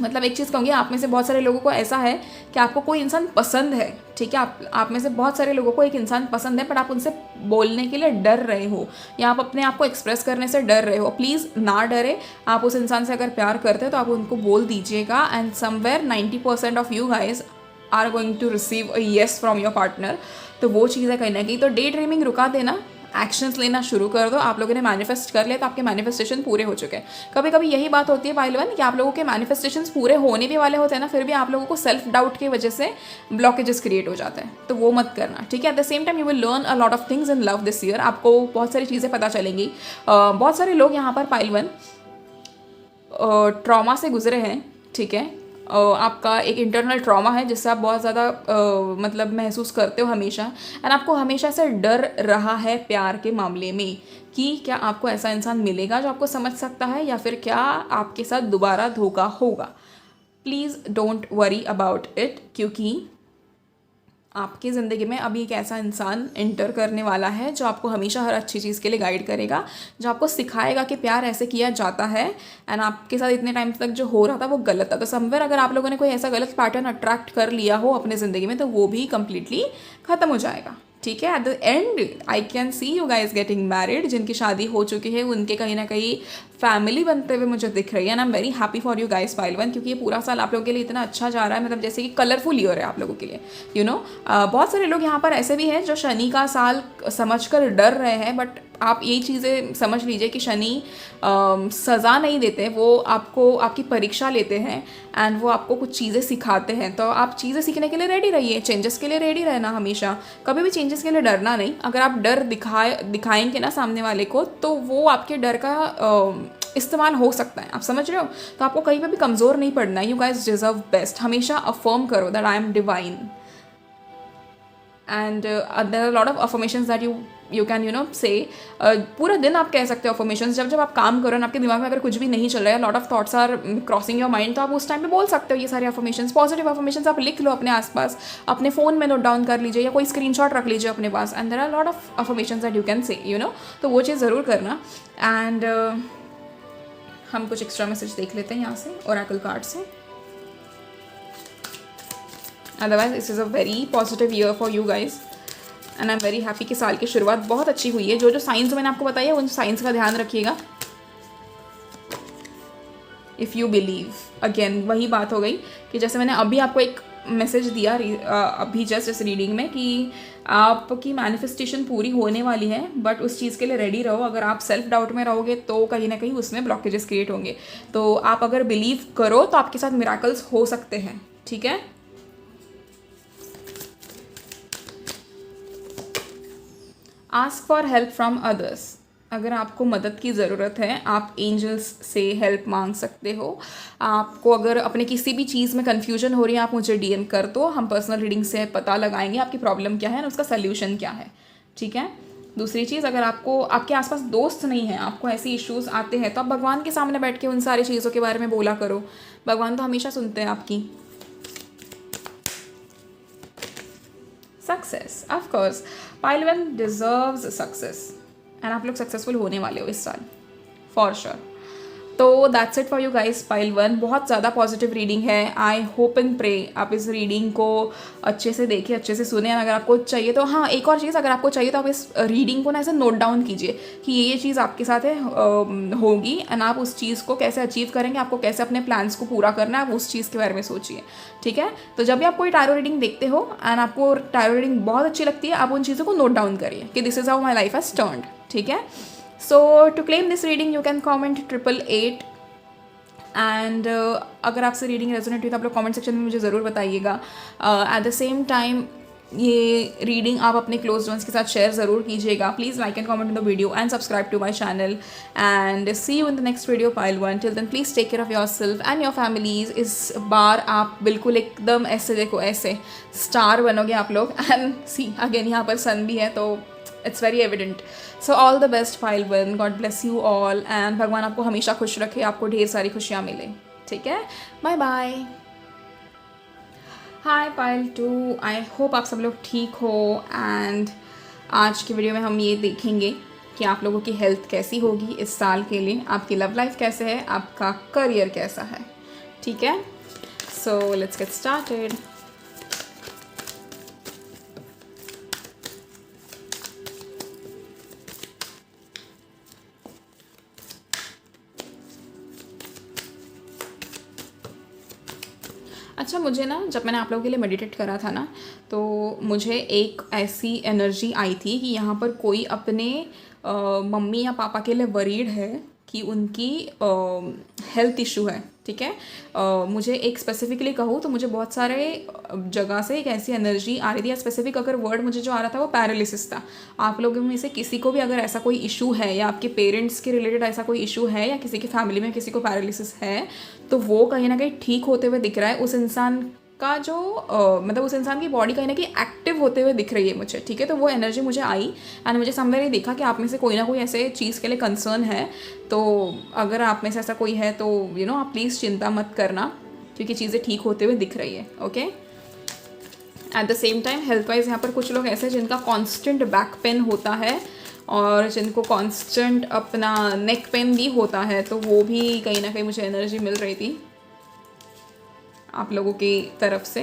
मतलब एक चीज़ कहूँगी, आप में से बहुत सारे लोगों को ऐसा है कि आपको कोई इंसान पसंद है, ठीक है। आप में से बहुत सारे लोगों को एक इंसान पसंद है, बट आप उनसे बोलने के लिए डर रहे हो, या आप अपने आप को एक्सप्रेस करने से डर रहे हो। प्लीज़ ना डरे, आप उस इंसान से अगर प्यार करते हैं तो आप उनको बोल दीजिएगा, and somewhere 90% of you guys are going to receive a yes from your partner. तो वो चीज़ है कहीं ना कहीं। तो डे ड्रीमिंग रुका देना, एक्शंस लेना शुरू कर दो। आप लोगों ने मैनिफेस्ट कर लिया तो आपके मैनिफेस्टेशन पूरे हो चुके हैं। कभी कभी यही बात होती है पाइल वन कि आप लोगों के मैनिफेस्टेशंस पूरे होने भी वाले होते हैं ना, फिर भी आप लोगों को सेल्फ डाउट की वजह से ब्लॉकेजेस क्रिएट हो जाते हैं, तो वो मत करना, ठीक है। At the same time you will learn a lot of things in love this year. आपको बहुत सारी चीज़ें पता चलेंगी। बहुत सारे लोग यहाँ पर पाइल वन ट्रॉमा से गुजरे हैं, ठीक है। आपका एक इंटरनल ट्रॉमा है जिससे आप बहुत ज़्यादा मतलब महसूस करते हो हमेशा, एंड आपको हमेशा से डर रहा है प्यार के मामले में कि क्या आपको ऐसा इंसान मिलेगा जो आपको समझ सकता है, या फिर क्या आपके साथ दोबारा धोखा होगा। Please don't worry about it, क्योंकि आपकी ज़िंदगी में अभी एक ऐसा इंसान एंटर करने वाला है जो आपको हमेशा हर अच्छी चीज़ के लिए गाइड करेगा, जो आपको सिखाएगा कि प्यार ऐसे किया जाता है, एंड आपके साथ इतने टाइम तक जो हो रहा था वो गलत था। तो समवेयर अगर आप लोगों ने कोई ऐसा गलत पैटर्न अट्रैक्ट कर लिया हो अपने ज़िंदगी में तो वो भी कम्प्लीटली ख़त्म हो जाएगा, ठीक है। At the end I can see you guys getting married. जिनकी शादी हो चुकी है उनके कहीं ना कहीं फैमिली बनते हुए मुझे दिख रही है, and I am very happy for you guys pile one, क्योंकि ये पूरा साल आप लोगों के लिए इतना अच्छा जा रहा है, मतलब जैसे कि कलरफुल ईयर है आप लोगों के लिए, यू नो। बहुत सारे लोग यहाँ पर ऐसे भी हैं जो शनि का साल समझकर डर रहे हैं, बट आप यही चीज़ें समझ लीजिए कि शनि सज़ा नहीं देते, वो आपको आपकी परीक्षा लेते हैं, एंड वो आपको कुछ चीज़ें सिखाते हैं। तो आप चीज़ें सीखने के लिए रेडी रहिए, चेंजेस के लिए रेडी रहना हमेशा, कभी भी चेंजेस के लिए डरना नहीं। अगर आप डर दिखाएंगे ना सामने वाले को तो वो आपके डर का इस्तेमाल हो सकता है, आप समझ रहे हो। तो आपको कहीं पे भी कमज़ोर नहीं पड़ना है। You guys deserve best. हमेशा अफर्म करो that I am divine, and there are lot of affirmations that you can say. पूरा दिन आप कह सकते हो अफर्मेशंस। जब आप काम करो ना, आपके दिमाग में अगर कुछ भी नहीं चल रहा है, lot of thoughts are crossing your mind, तो आप उस टाइम पे बोल सकते हो ये सारे अफर्मेशंस। पॉजिटिव अफर्मेशंस आप लिख लो अपने आसपास, अपने फ़ोन में नोट डाउन कर लीजिए, या कोई स्क्रीनशॉट रख लीजिए अपने पास, and there are lot of affirmations that you can say, तो वो चीज़ ज़रूर करना। एंड हम कुछ एक्स्ट्रा मैसेज देख लेते हैं यहाँ से ओरेकल कार्ड से। Otherwise this is a very positive year for you guys, and I am very happy कि साल की शुरुआत बहुत अच्छी हुई है। जो जो साइंस मैंने आपको बताया है उन साइंस का ध्यान रखिएगा। इफ़ यू बिलीव, अगेन वही बात हो गई कि जैसे मैंने अभी आपको एक मैसेज दिया अभी जस्ट इस रीडिंग में कि आपकी मैनिफेस्टेशन पूरी होने वाली है, बट उस चीज़ के लिए रेडी रहो। अगर आप सेल्फ डाउट में रहोगे तो कहीं ना कहीं उसमें ब्लॉकेजेस क्रिएट होंगे। तो आप अगर बिलीव करो तो आपके साथ मिराकल्स हो सकते हैं, ठीक है। Ask for help from others. अगर आपको मदद की ज़रूरत है आप एंजल्स से हेल्प मांग सकते हो। आपको अगर अपने किसी भी चीज़ में कन्फ्यूजन हो रही है आप मुझे डीएम कर दो, हम पर्सनल रीडिंग से पता लगाएंगे आपकी प्रॉब्लम क्या है और उसका सल्यूशन क्या है, ठीक है। दूसरी चीज़, अगर आपको आपके आसपास दोस्त नहीं है, आपको ऐसे इश्यूज आते हैं, तो आप भगवान के सामने बैठ के उन सारी चीज़ों के बारे में बोला करो। भगवान तो हमेशा सुनते हैं आपकी। Success, of course pile one deserves success, and आप लोग सक्सेसफुल होने वाले हो इस साल फॉर श्योर। तो that's it for you guys pile one. बहुत ज़्यादा पॉजिटिव रीडिंग है। आई होप एंड प्रे आप इस रीडिंग को अच्छे से देखिए, अच्छे से सुने। अगर आपको चाहिए तो हाँ, एक और चीज़, अगर आपको चाहिए तो आप इस रीडिंग को ना ऐसे नोट डाउन कीजिए कि ये चीज़ आपके साथ है होगी, एंड आप उस चीज़ को कैसे अचीव करेंगे, आपको कैसे अपने प्लान्स को पूरा करना है, आप उस चीज़ के बारे में सोचिए, ठीक है। तो जब भी आप कोई टैरो रीडिंग देखते हो एंड आपको टैरो रीडिंग बहुत अच्छी लगती है, आप उन चीज़ों को नोट डाउन करिए कि this is how my life has turned, ठीक है। So to claim this reading you can comment 888 and अगर आपसे रीडिंग रेजोनेट हुई तो आप लोग कमेंट सेक्शन में मुझे ज़रूर बताइएगा। एट द सेम टाइम ये रीडिंग आप अपने क्लोज वंस के साथ शेयर ज़रूर कीजिएगा। Please like and comment in the video and subscribe to my channel, and see you in the next video pile one. Till then please take care of yourself and your families. इस बार आप बिल्कुल एकदम ऐसे देखो, ऐसे star बनोगे आप लोग। एंड सी अगेन यहाँ पर सन भी है तो it's very evident. So all the best pile one, God bless you all, and भगवान आपको हमेशा खुश रखे, आपको ढेर सारी खुशियाँ मिले, ठीक है। Bye bye. Hi pile two, I hope आप सब लोग ठीक हो। एंड आज की वीडियो में हम ये देखेंगे कि आप लोगों की हेल्थ कैसी होगी इस साल के लिए, आपकी लव लाइफ कैसे है, आपका करियर कैसा है, ठीक है। So let's get started. अच्छा, मुझे ना जब मैंने आप लोगों के लिए मेडिटेट करा था ना, तो मुझे एक ऐसी एनर्जी आई थी कि यहाँ पर कोई अपने मम्मी या पापा के लिए वरीड है कि उनकी हेल्थ इशू है, ठीक है। मुझे एक स्पेसिफिकली कहूँ तो मुझे बहुत सारे जगह से एक ऐसी एनर्जी आ रही थी, या स्पेसिफिक अगर वर्ड मुझे जो आ रहा था वो पैरालिसिस था। आप लोगों में से किसी को भी अगर ऐसा कोई इशू है, या आपके पेरेंट्स के रिलेटेड ऐसा कोई इशू है, या किसी की फैमिली में किसी को पैरालिसिस है, तो वो कहीं ना कहीं ठीक होते हुए दिख रहा है। उस इंसान का जो मतलब उस इंसान की बॉडी कहीं ना कहीं एक्टिव होते हुए दिख रही है मुझे, ठीक है। तो वो एनर्जी मुझे आई, एंड मुझे समझ नहीं देखा कि आप में से कोई ना कोई ऐसे चीज़ के लिए कंसर्न है। तो अगर आप में से ऐसा कोई है तो आप प्लीज़ चिंता मत करना, क्योंकि चीज़ें ठीक होते हुए दिख रही है, okay. Eight the same time health wise यहाँ पर कुछ लोग ऐसे जिनका कॉन्स्टेंट बैक पेन होता है, और जिनको कॉन्स्टेंट अपना नेक पेन भी होता है, तो वो भी कहीं ना कहीं मुझे एनर्जी मिल रही थी आप लोगों की तरफ से।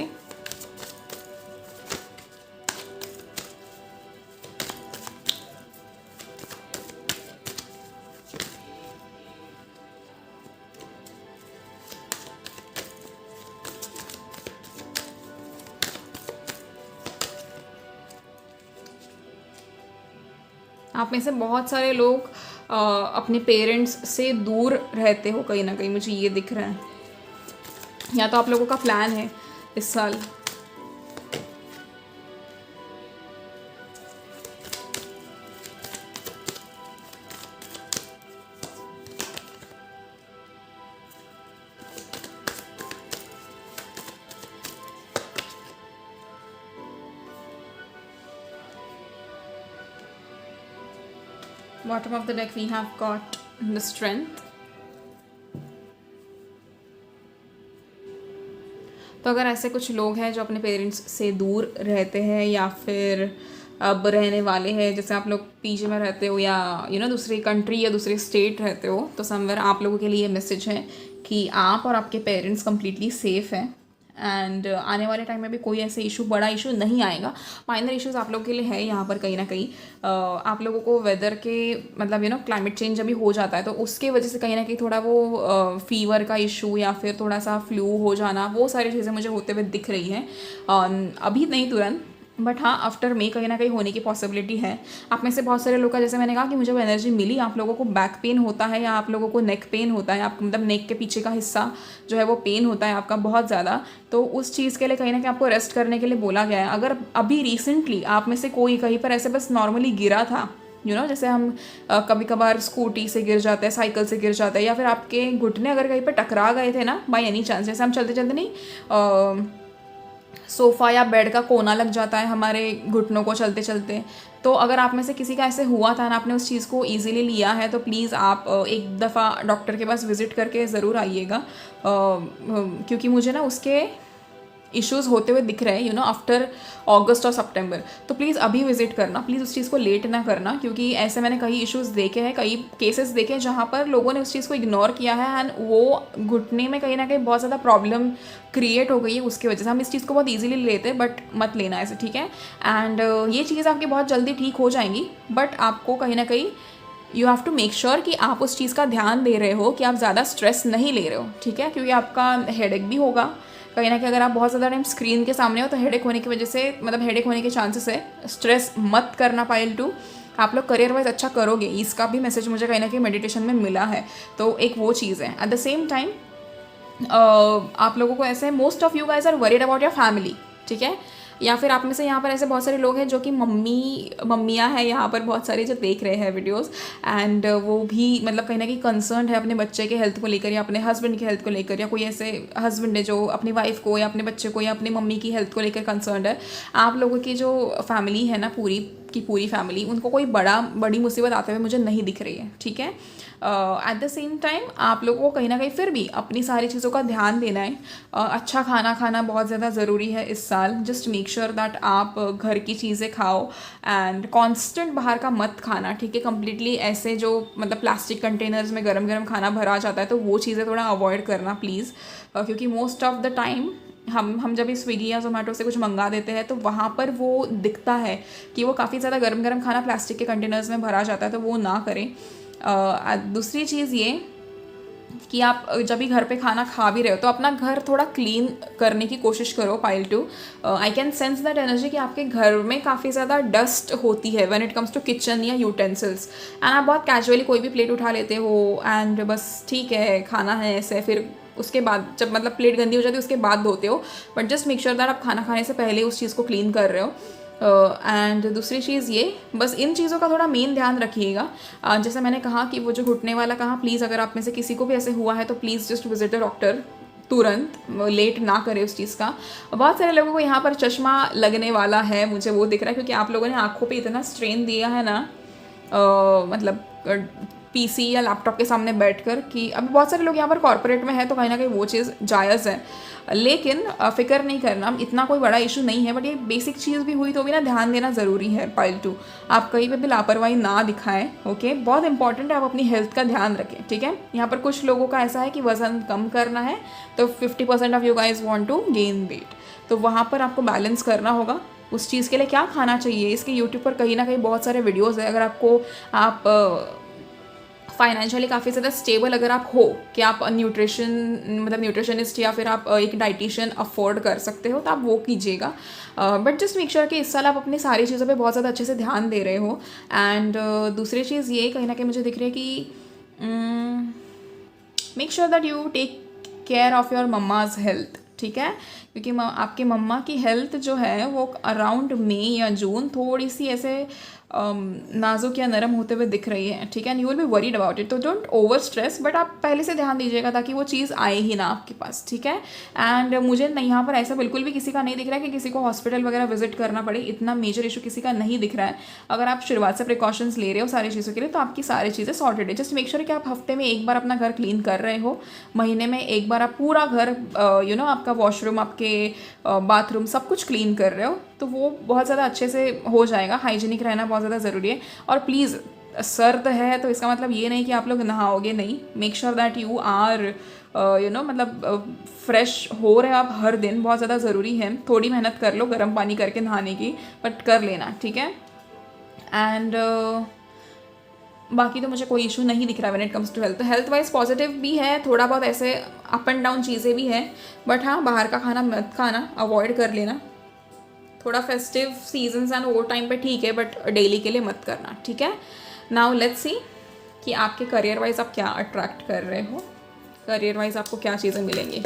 आप में से बहुत सारे लोग अपने पेरेंट्स से दूर रहते हो कहीं ना कहीं, मुझे ये दिख रहा है। या तो आप लोगों का प्लान है इस साल। Bottom of the deck we have got the strength. तो अगर ऐसे कुछ लोग हैं जो अपने पेरेंट्स से दूर रहते हैं, या फिर अब रहने वाले हैं, जैसे आप लोग पीजी में रहते हो, या दूसरी कंट्री या दूसरी स्टेट रहते हो, तो समवेयर आप लोगों के लिए मैसेज है कि आप और आपके पेरेंट्स कम्प्लीटली सेफ़ हैं। एंड आने वाले टाइम में भी कोई ऐसे इशू, बड़ा इशू नहीं आएगा। माइनर इश्यूज आप लोगों के लिए है यहाँ पर कहीं ना कहीं। आप लोगों को वेदर के मतलब क्लाइमेट चेंज अभी हो जाता है, तो उसके वजह से कहीं ना कहीं थोड़ा वो फीवर का इशू, या फिर थोड़ा सा फ्लू हो जाना, वो सारी चीज़ें मुझे होते हुए दिख रही हैं। अभी नहीं तुरंत, बट हाँ आफ्टर मे कहीं ना कहीं होने की पॉसिबिलिटी है। आप में से बहुत सारे लोग का, जैसे मैंने कहा कि मुझे वो एनर्जी मिली, आप लोगों को बैक पेन होता है, या आप लोगों को नेक पेन होता है, आप मतलब नेक के पीछे का हिस्सा जो है वो पेन होता है आपका बहुत ज़्यादा, तो उस चीज़ के लिए कहीं ना कहीं आपको रेस्ट करने के लिए बोला गया है। अगर अभी रिसेंटली आप में से कोई कहीं पर ऐसे बस नॉर्मली गिरा था, जैसे हम कभी कभार स्कूटी से गिर जाते हैं, साइकिल से गिर जाते हैं, या फिर आपके घुटने अगर कहीं पर टकरा गए थे ना बाई एनी चांस, जैसे हम चलते चलते नहीं सोफ़ा या बेड का कोना लग जाता है हमारे घुटनों को चलते चलते, तो अगर आप में से किसी का ऐसे हुआ था ना, आपने उस चीज़ को इजीली लिया है, तो प्लीज़ आप एक दफ़ा डॉक्टर के पास विज़िट करके ज़रूर आइएगा, क्योंकि मुझे ना उसके इश्यूज़ होते हुए दिख रहे हैं आफ्टर अगस्त और सितंबर। तो प्लीज़ अभी विजिट करना, प्लीज़ उस चीज़ को लेट ना करना, क्योंकि ऐसे मैंने कई इश्यूज़ देखे हैं, कई केसेस देखे हैं जहाँ पर लोगों ने उस चीज़ को इग्नोर किया है, एंड वो घुटने में कहीं ना कहीं बहुत ज़्यादा प्रॉब्लम क्रिएट हो गई है उसकी वजह से। हम इस चीज़ को बहुत ईजिली लेते हैं, बट मत लेना ऐसे, ठीक है। एंड ये चीज़ आपकी बहुत जल्दी ठीक हो जाएंगी, बट आपको कहीं ना कहीं you have to make sure कि आप उस चीज़ का ध्यान दे रहे हो, कि आप ज़्यादा स्ट्रेस नहीं ले रहे हो, ठीक है। क्योंकि आपका हेडेक भी होगा कहीं ना कहीं, अगर आप बहुत ज़्यादा टाइम स्क्रीन के सामने हो, तो हेडेक होने की वजह से, मतलब हेडेक होने के चांसेस है। स्ट्रेस मत करना पाइल टू, आप लोग करियर वाइज अच्छा करोगे, इसका भी मैसेज मुझे कहीं ना कहीं मेडिटेशन में मिला है, तो एक वो चीज़ है। एट द सेम टाइम आप लोगों को ऐसे, most of you guys are worried about your family, ठीक है। या फिर आप में से यहाँ पर ऐसे बहुत सारे लोग हैं जो कि मम्मियाँ हैं यहाँ पर बहुत सारी जो देख रहे हैं वीडियोस, एंड वो भी मतलब कहीं ना कहीं कंसर्न है अपने बच्चे के हेल्थ को लेकर, या अपने हस्बैंड की हेल्थ को लेकर, या कोई ऐसे हस्बैंड है जो अपनी वाइफ को या अपने बच्चे को या अपनी मम्मी की हेल्थ को लेकर कंसर्न है। आप लोगों की जो फैमिली है ना, पूरी की पूरी फैमिली, उनको कोई बड़ी मुसीबत आते हुए मुझे नहीं दिख रही है, ठीक है। एट द सेम टाइम आप लोगों को कहीं ना कहीं फिर भी अपनी सारी चीज़ों का ध्यान देना है। अच्छा खाना खाना बहुत ज़्यादा ज़रूरी है इस साल। जस्ट मेक श्योर दैट आप घर की चीज़ें खाओ, एंड कॉन्स्टेंट बाहर का मत खाना, ठीक है। कम्प्लीटली ऐसे जो मतलब प्लास्टिक कंटेनर्स में गरम गरम खाना भरा जाता है, तो वो चीज़ें थोड़ा अवॉइड करना प्लीज़, क्योंकि मोस्ट ऑफ द टाइम हम जब इस स्विगी या जोमेटो से कुछ मंगा देते हैं, तो वहाँ पर वो दिखता है कि वो काफ़ी ज़्यादा गरम गरम खाना प्लास्टिक के कंटेनर्स में भरा जाता है, तो वो ना करें। दूसरी चीज़ ये कि आप जब भी घर पे खाना खा भी रहे हो तो अपना घर थोड़ा क्लीन करने की कोशिश करो। Pile 2, I can sense that energy कि आपके घर में काफ़ी ज़्यादा डस्ट होती है when it comes to kitchen या यूटेंसिल्स, एंड आप बहुत कैजुअली कोई भी प्लेट उठा लेते हो एंड बस ठीक है खाना है ऐसे, फिर उसके बाद जब मतलब प्लेट गंदी हो जाती है उसके बाद धोते हो। But just make sure that आप खाना खाने से पहले उस चीज़ को क्लीन कर रहे हो। एंड दूसरी चीज़ ये, बस इन चीज़ों का थोड़ा मेन ध्यान रखिएगा। जैसे मैंने कहा कि वो जो घुटने वाला कहा, प्लीज़ अगर आप में से किसी को भी ऐसे हुआ है तो please just visit a doctor तुरंत, लेट ना करें उस चीज़ का। बहुत सारे लोगों को यहाँ पर चश्मा लगने वाला है, मुझे वो दिख रहा है क्योंकि आप लोगों ने आँखों पे इतना स्ट्रेन दिया है ना, मतलब पीसी या लैपटॉप के सामने बैठकर, कि अभी बहुत सारे लोग यहाँ पर कॉर्पोरेट में है तो कहीं ना कहीं वो चीज़ जायज़ है। लेकिन फ़िक्र नहीं करना, इतना कोई बड़ा इशू नहीं है, बट ये बेसिक चीज़ भी हुई तो भी ना ध्यान देना ज़रूरी है। पाइल 2, आप कहीं पे भी लापरवाही ना दिखाएं, ओके। बहुत इंपॉर्टेंट है, आप अपनी हेल्थ का ध्यान रखें, ठीक है। यहाँ पर कुछ लोगों का ऐसा है कि वज़न कम करना है तो 50% of you guys want to gain weight, तो वहाँ पर आपको बैलेंस करना होगा। उस चीज़ के लिए क्या खाना चाहिए, इसके यूट्यूब पर कहीं ना कहीं बहुत सारे वीडियोज़ है। अगर आपको आप फाइनेंशियली काफ़ी ज़्यादा स्टेबल अगर आप हो कि आप न्यूट्रिशनिस्ट या फिर आप एक डाइटिशियन अफोर्ड कर सकते हो तो आप वो कीजिएगा। बट जस्ट मेक श्योर कि इस साल आप अपनी सारी चीज़ों पे बहुत ज़्यादा अच्छे से ध्यान दे रहे हो। एंड दूसरी चीज़ ये कहीं ना कहीं मुझे दिख रही है कि make sure that you take care of your mamma's health, ठीक है। क्योंकि आपके मम्मा की हेल्थ जो है वो अराउंड मई या जून थोड़ी सी ऐसे नाजुक या नरम होते हुए दिख रही है, ठीक है। And you will be worried about it, तो डोंट ओवर स्ट्रेस, बट आप पहले से ध्यान दीजिएगा ताकि वो चीज़ आए ही ना आपके पास, ठीक है। एंड मुझे यहाँ पर ऐसा बिल्कुल भी किसी का नहीं दिख रहा है कि किसी को हॉस्पिटल वगैरह विजिट करना पड़े, इतना मेजर इशू किसी का नहीं दिख रहा है। अगर आप शुरुआत से प्रिकॉशंस ले रहे हो सारी चीज़ों के लिए तो आपकी सारी चीज़ें सॉर्टेड है। जस्ट मेक श्योर कि आप हफ्ते में एक बार अपना घर क्लीन कर रहे हो, महीने में एक बार आप पूरा घर आपका वॉशरूम, आपके बाथरूम सब कुछ क्लीन कर रहे हो, तो वो बहुत ज़्यादा अच्छे से हो जाएगा। हाइजीनिक रहना बहुत ज़्यादा ज़रूरी है। और प्लीज़, सर्द है तो इसका मतलब ये नहीं कि आप लोग नहाओगे नहीं। Make sure that you are मतलब फ्रेश हो रहे आप हर दिन, बहुत ज़्यादा ज़रूरी है। थोड़ी मेहनत कर लो गर्म पानी करके नहाने की, बट कर लेना, ठीक है। एंड बाकी तो मुझे कोई इशू नहीं दिख रहा when it comes to health wise positive भी है, थोड़ा बहुत ऐसे अप एंड डाउन चीज़ें भी हैं, बट हाँ बाहर का खाना मत खाना, अवॉइड कर लेना। थोड़ा फेस्टिव सीजन्स एंड वो टाइम पे ठीक है, बट डेली के लिए मत करना, ठीक है। नाउ लेट्स सी कि आपके करियर वाइज आप क्या अट्रैक्ट कर रहे हो, करियर वाइज आपको क्या चीज़ें मिलेंगी।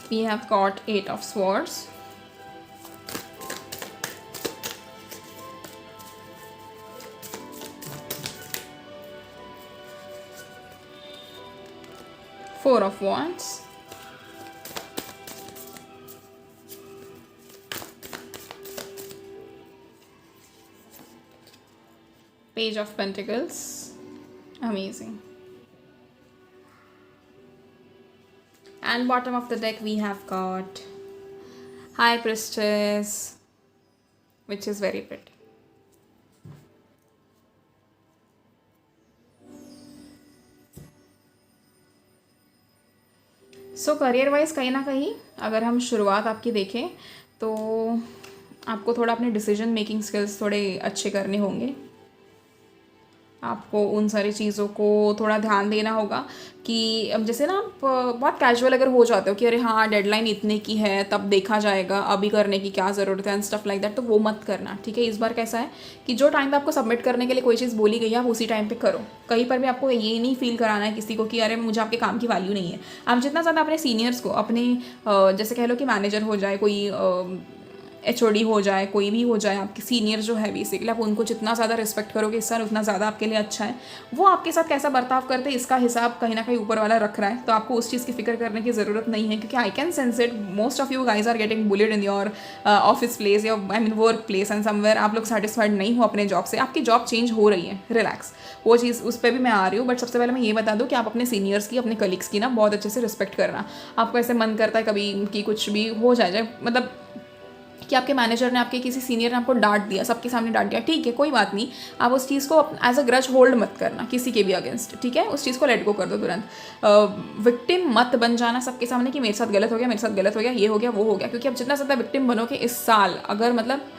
We have got 8 of Swords, Four of Wands, Page of Pentacles, amazing. And bottom of the deck we have got High Priestess, which is very pretty. So career wise कहीं ना कहीं अगर हम शुरुआत आपकी देखें तो आपको थोड़ा अपने डिसीजन मेकिंग स्किल्स थोड़े अच्छे करने होंगे। आपको उन सारी चीज़ों को थोड़ा ध्यान देना होगा कि अब जैसे ना आप बहुत कैजुअल अगर हो जाते हो कि अरे हाँ डेडलाइन इतने की है तब देखा जाएगा, अभी करने की क्या ज़रूरत है एंड स्टफ लाइक दैट, तो वो मत करना, ठीक है। इस बार कैसा है कि जो टाइम पे आपको सबमिट करने के लिए कोई चीज़ बोली गई है आप उसी टाइम पे करो। कहीं पर भी आपको ये नहीं फील कराना है किसी को कि अरे मुझे आपके काम की वैल्यू नहीं है। आप जितना ज़्यादा अपने सीनियर्स को, अपने जैसे कह लो कि मैनेजर हो जाए, कोई HOD हो जाए, कोई भी हो जाए, आपके सीनियर जो है बेसिकली आप उनको जितना ज़्यादा रिस्पेक्ट करोगे इस साल उतना ज़्यादा आपके लिए अच्छा है। वो आपके साथ कैसा बर्ताव करते हैं इसका हिसाब कहीं ना कहीं ऊपर वाला रख रहा है, तो आपको उस चीज़ की फिक्र करने की ज़रूरत नहीं है। क्योंकि I can sense it, most of you guys are getting bullied in your office place या वर्क प्लेस एंड समवेयर आप लोग सेटिस्फाइड नहीं हो अपने जॉब से, आपकी जॉब चेंज हो रही है, रिलैक्स, वो चीज़ उस पर भी मैं आ रही हूँ। बट सबसे पहले मैं ये बता दूँ कि आप अपने सीनियर्स की, अपने कलीग्स की ना बहुत अच्छे से रिस्पेक्ट करना। आपको ऐसे मन करता है कभी कि कुछ भी हो जाए मतलब कि आपके मैनेजर ने, आपके किसी सीनियर ने आपको डांट दिया, सबके सामने डांट दिया, ठीक है कोई बात नहीं, आप उस चीज़ को एज अ ग्रज होल्ड मत करना किसी के भी अगेंस्ट, ठीक है, उस चीज़ को लेट गो कर दो तुरंत। विक्टिम मत बन जाना सबके सामने कि मेरे साथ गलत हो गया, मेरे साथ गलत हो गया, ये हो गया, वो हो गया, क्योंकि अब जितना ज़्यादा विक्टिम बनोगे इस साल, अगर मतलब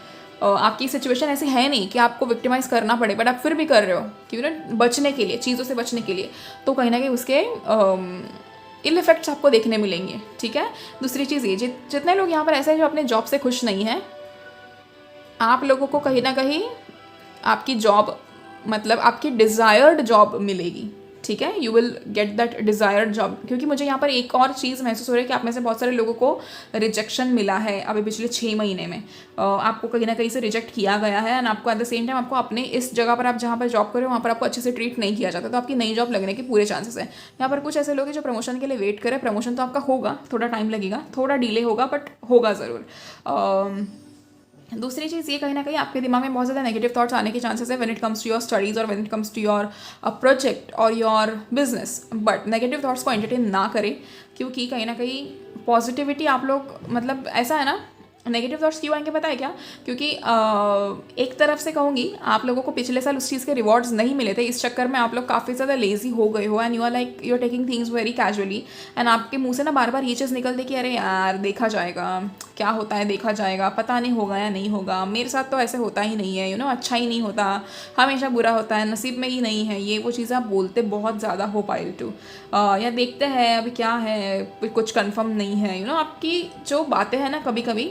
आपकी सिचुएशन ऐसी है नहीं कि आपको विक्टिमाइज करना पड़े, बट आप फिर भी कर रहे हो क्यों ना, बचने के लिए, चीज़ों से बचने के लिए, तो कहीं ना कहीं उसके इल इफेक्ट्स आपको देखने मिलेंगे, ठीक है। दूसरी चीज़ ये, जितने लोग यहाँ पर ऐसे हैं जो अपने जॉब से खुश नहीं हैं, आप लोगों को कहीं ना कहीं आपकी जॉब, मतलब आपकी डिज़ायर्ड जॉब मिलेगी, ठीक है, you will get that desired job. क्योंकि मुझे यहाँ पर एक और चीज़ महसूस हो रही है कि आप में से बहुत सारे लोगों को रिजेक्शन मिला है अभी पिछले 6 महीने में, आपको कहीं ना कहीं से रिजेक्ट किया गया है, एंड आपको एट द सेम टाइम आपको अपने इस जगह पर, आप जहाँ पर जॉब कर रहे हो वहाँ पर आपको अच्छे से ट्रीट नहीं किया जाता, तो आपकी नई जॉब लगने के पूरे चांसेस है। यहाँ पर कुछ ऐसे लोग हैं जो प्रमोशन के लिए वेट करें, प्रमोशन तो आपका होगा, थोड़ा टाइम लगेगा, थोड़ा डिले होगा, बट होगा ज़रूर। दूसरी चीज़ ये, कहीं ना कहीं आपके दिमाग में बहुत ज़्यादा नेगेटिव थॉट्स आने के चांसेस है when it comes to your studies और when it comes to your project और your business, but negative thoughts को एंटरटेन ना करें, क्योंकि कहीं ना कहीं पॉजिटिविटी आप लोग, मतलब ऐसा है ना, नेगेटिव थॉट्स क्यों आएंगे पता है क्या, क्योंकि एक तरफ से कहूँगी, आप लोगों को पिछले साल उस चीज़ के रिवॉर्ड्स नहीं मिले थे, इस चक्कर में आप लोग काफ़ी ज़्यादा लेजी हो गए हो, and you are like you are taking things very casually, and आपके मुंह से ना बार बार ये चीज़ निकलती कि अरे यार देखा जाएगा, क्या होता है देखा जाएगा, पता नहीं होगा या नहीं होगा, मेरे साथ तो ऐसे होता ही नहीं है, यू नो, अच्छा ही नहीं होता, हमेशा बुरा होता है, नसीब में ही नहीं है, ये वो चीज़ें आप बोलते बहुत ज़्यादा हो पाइल टू, या देखते हैं अभी क्या है, कुछ कन्फर्म नहीं है, यू नो, आपकी जो बातें हैं ना, कभी कभी